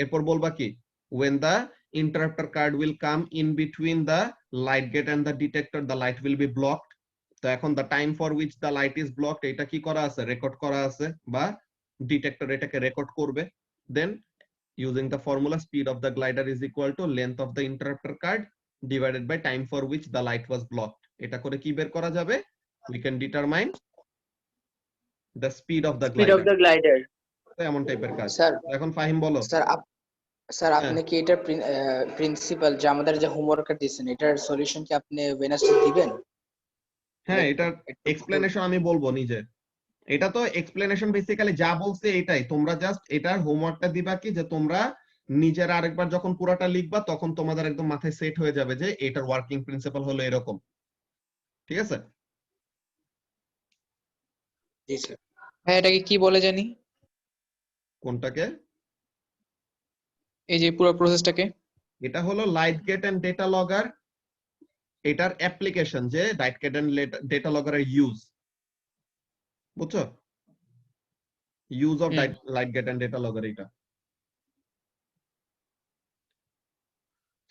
এরপর বলবা কি, when the interrupter card will come in between the light gate and the detector, the light will be blocked. তো এখন the time for which the light is blocked, এটা কি করা আছে, record করা আছে, বা ডিটেক্টর এটাকে রেকর্ড করবে। then using the formula, speed of the glider is equal to length of the interrupter card divided by time for which the light was blocked. এটা করে কি বের করা যাবে, we can determine the speed of the glider. এমন টাইপের কাজ। এখন ফাহিম বলো। স্যার আপনি কি এটা প্রিন্সিপাল যে আমাদের যে হোমওয়ার্কটা দিয়েছেন এটার সলিউশন কি আপনি ওয়েডনেসডে দিবেন? হ্যাঁ, এটার এক্সপ্লেনেশন আমি বলবো নিজে। এটা তো এক্সপ্লেনেশন বেসিক্যালি যা বলছে এটাই, তোমরা জাস্ট এটার হোমওয়ার্কটা দিবা কি, যে তোমরা নিজের আরেকবার যখন পুরাটা লিখবা তখন তোমাদের একদম মাথায় সেট হয়ে যাবে যে এটার ওয়ার্কিং প্রিন্সিপাল হলো এরকম, ঠিক আছে? জি স্যার। ভাই এটাকে কি বলে জানি? কোনটাকে? এই যে পুরো প্রসেসটাকে? এটা হলো লাইট গেট এন্ড ডেটা লগের এটার অ্যাপ্লিকেশন, যে লাইট গেট এন্ড ডেটা লগের ইউজ, বুঝছো? Use of light gate and data লগের এটা।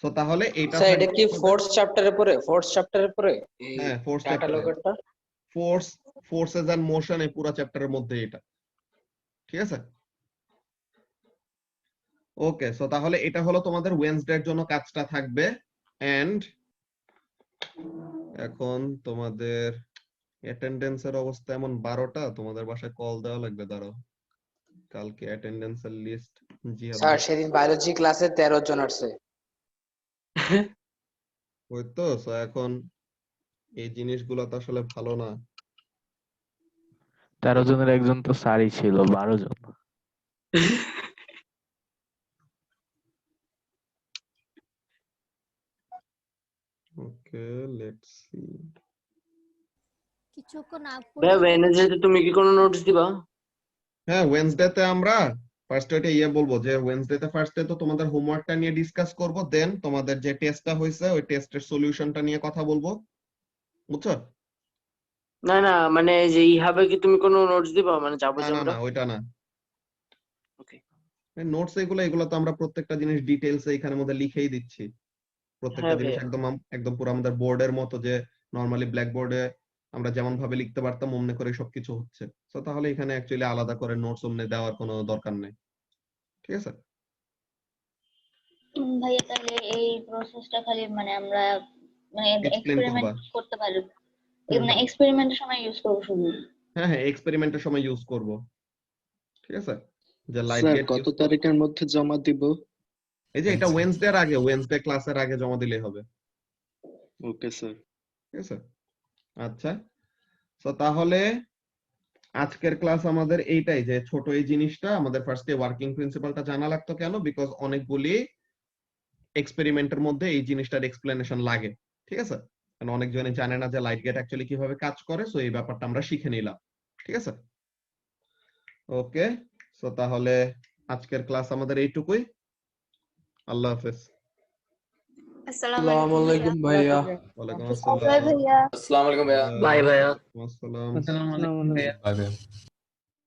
সো তাহলে এটা স্যার এটা থাকবে কি আমাদের- ফোর্থ চ্যাপ্টারের পরে এই হ্যাঁ, ফোর্স ডাটা লগেরটা? ফোর্সেস এন্ড মোশন এই পুরো চ্যাপ্টারের মধ্যে এটা, ঠিক আছে? ওকে, সো তাহলে এটা হলো তোমাদের ওয়েডনেসডের জন্য কাজটা থাকবে। এন্ড এখন তোমাদের অ্যাটেন্ডেন্সের অবস্থা এমন 12টা, তোমাদের বাসায় কল দেওয়া লাগবে, দাঁড়াও। কালকে অ্যাটেন্ডেন্সের লিস্ট জিহাদ স্যার সেদিন বায়োলজি ক্লাসে 13 জন আসছে। ওই তো, সো এখন এই জিনিসগুলো তো আসলে ভালো না। 13 জনের একজন তো স্যারই ছিল, 12 জন। ওকে, লেটস সি। কিছুক্ষণ ভাইয়া ওয়েডনেসডে তুমি কি কোনো নোটস দিবা? হ্যাঁ, ওয়েডনেসডেতে আমরা ফার্স্ট এটা বলবো যে ওয়েডনেসডেতে ফার্স্টে তো তোমাদের হোমওয়ার্কটা নিয়ে ডিসকাস করব, দেন তোমাদের যে টেস্টটা হয়েছে ওই টেস্টের সলিউশনটা নিয়ে কথা বলবো, বুঝছো? না না, মানে যে ইহাবে কি তুমি কোনো নোটস দিবা, মানে যাবো না যে না আমরা? না, ওইটা না। ওকে। নোটস এগুলো তো আমরা প্রত্যেকটা জিনিস ডিটেইলস এখানের মধ্যে লিখেই দিচ্ছি। প্রত্যেকটা হ্যাঁ জিনিস ভাইয়া। একদম পুরো আমাদের বোর্ডের মতো, যে নরমালি ব্ল্যাক বোর্ডে আমরা যেমন ভাবে লিখতে পারতাম অমনি করে সবকিছু হচ্ছে। তো তাহলে এখানে অ্যাকচুয়ালি আলাদা করে নোটস অমনি দেওয়ার কোনো দরকার নেই, ঠিক আছে? ভাইয়া তাহলে এই প্রসেসটা খালি মানে আমরা মানে এক্সপ্লেন এক্সপেরিমেন্ট করবা। করতে পারি, হুম, মানে হুম। এক্সপেরিমেন্টের সময় ইউজ করবো শুধু? হ্যাঁ হ্যাঁ, এক্সপেরিমেন্টের সময় ইউজ করব, ঠিক আছে? যে লাইট স্যার গেট কত তারিখের মধ্যে জমা দিব? এই যে এটা ওয়েডনেসডের আগে, ওয়েডনেসডে ক্লাসের আগে জমা দিলেই হবে, ওকে স্যার। ঠিক আছে? আচ্ছা, তো তাহলে আজকের ক্লাস আমাদের এইটাই, যে ছোট এই জিনিসটা আমাদের ফার্স্টে ওয়ার্কিং প্রিন্সিপালটা জানা লাগতো কেন, বিকজ অনেকগুলি এক্সপেরিমেন্টের মধ্যে এই জিনিসটার এক্সপ্লেনেশন লাগে, ঠিক আছে? কারণ অনেকজনে জানে না যে লাইট গেট অ্যাকচুয়ালি কিভাবে কাজ করে, সো এই ব্যাপারটা আমরা শিখে নিলাম, ঠিক আছে? ওকে, সো তাহলে আজকের ক্লাস আমাদের এইটুকুই। আল্লাহ হাফেজ। আসসালামু আলাইকুম ভাইয়া। ওয়ালাইকুম বাই আসসালাম। ভাইয়া। আসসালামু আলাইকুম ভাইয়া। বাই ভাইয়া। আসসালাম। আসসালামু আলাইকুম ভাইয়া। Bye, bye.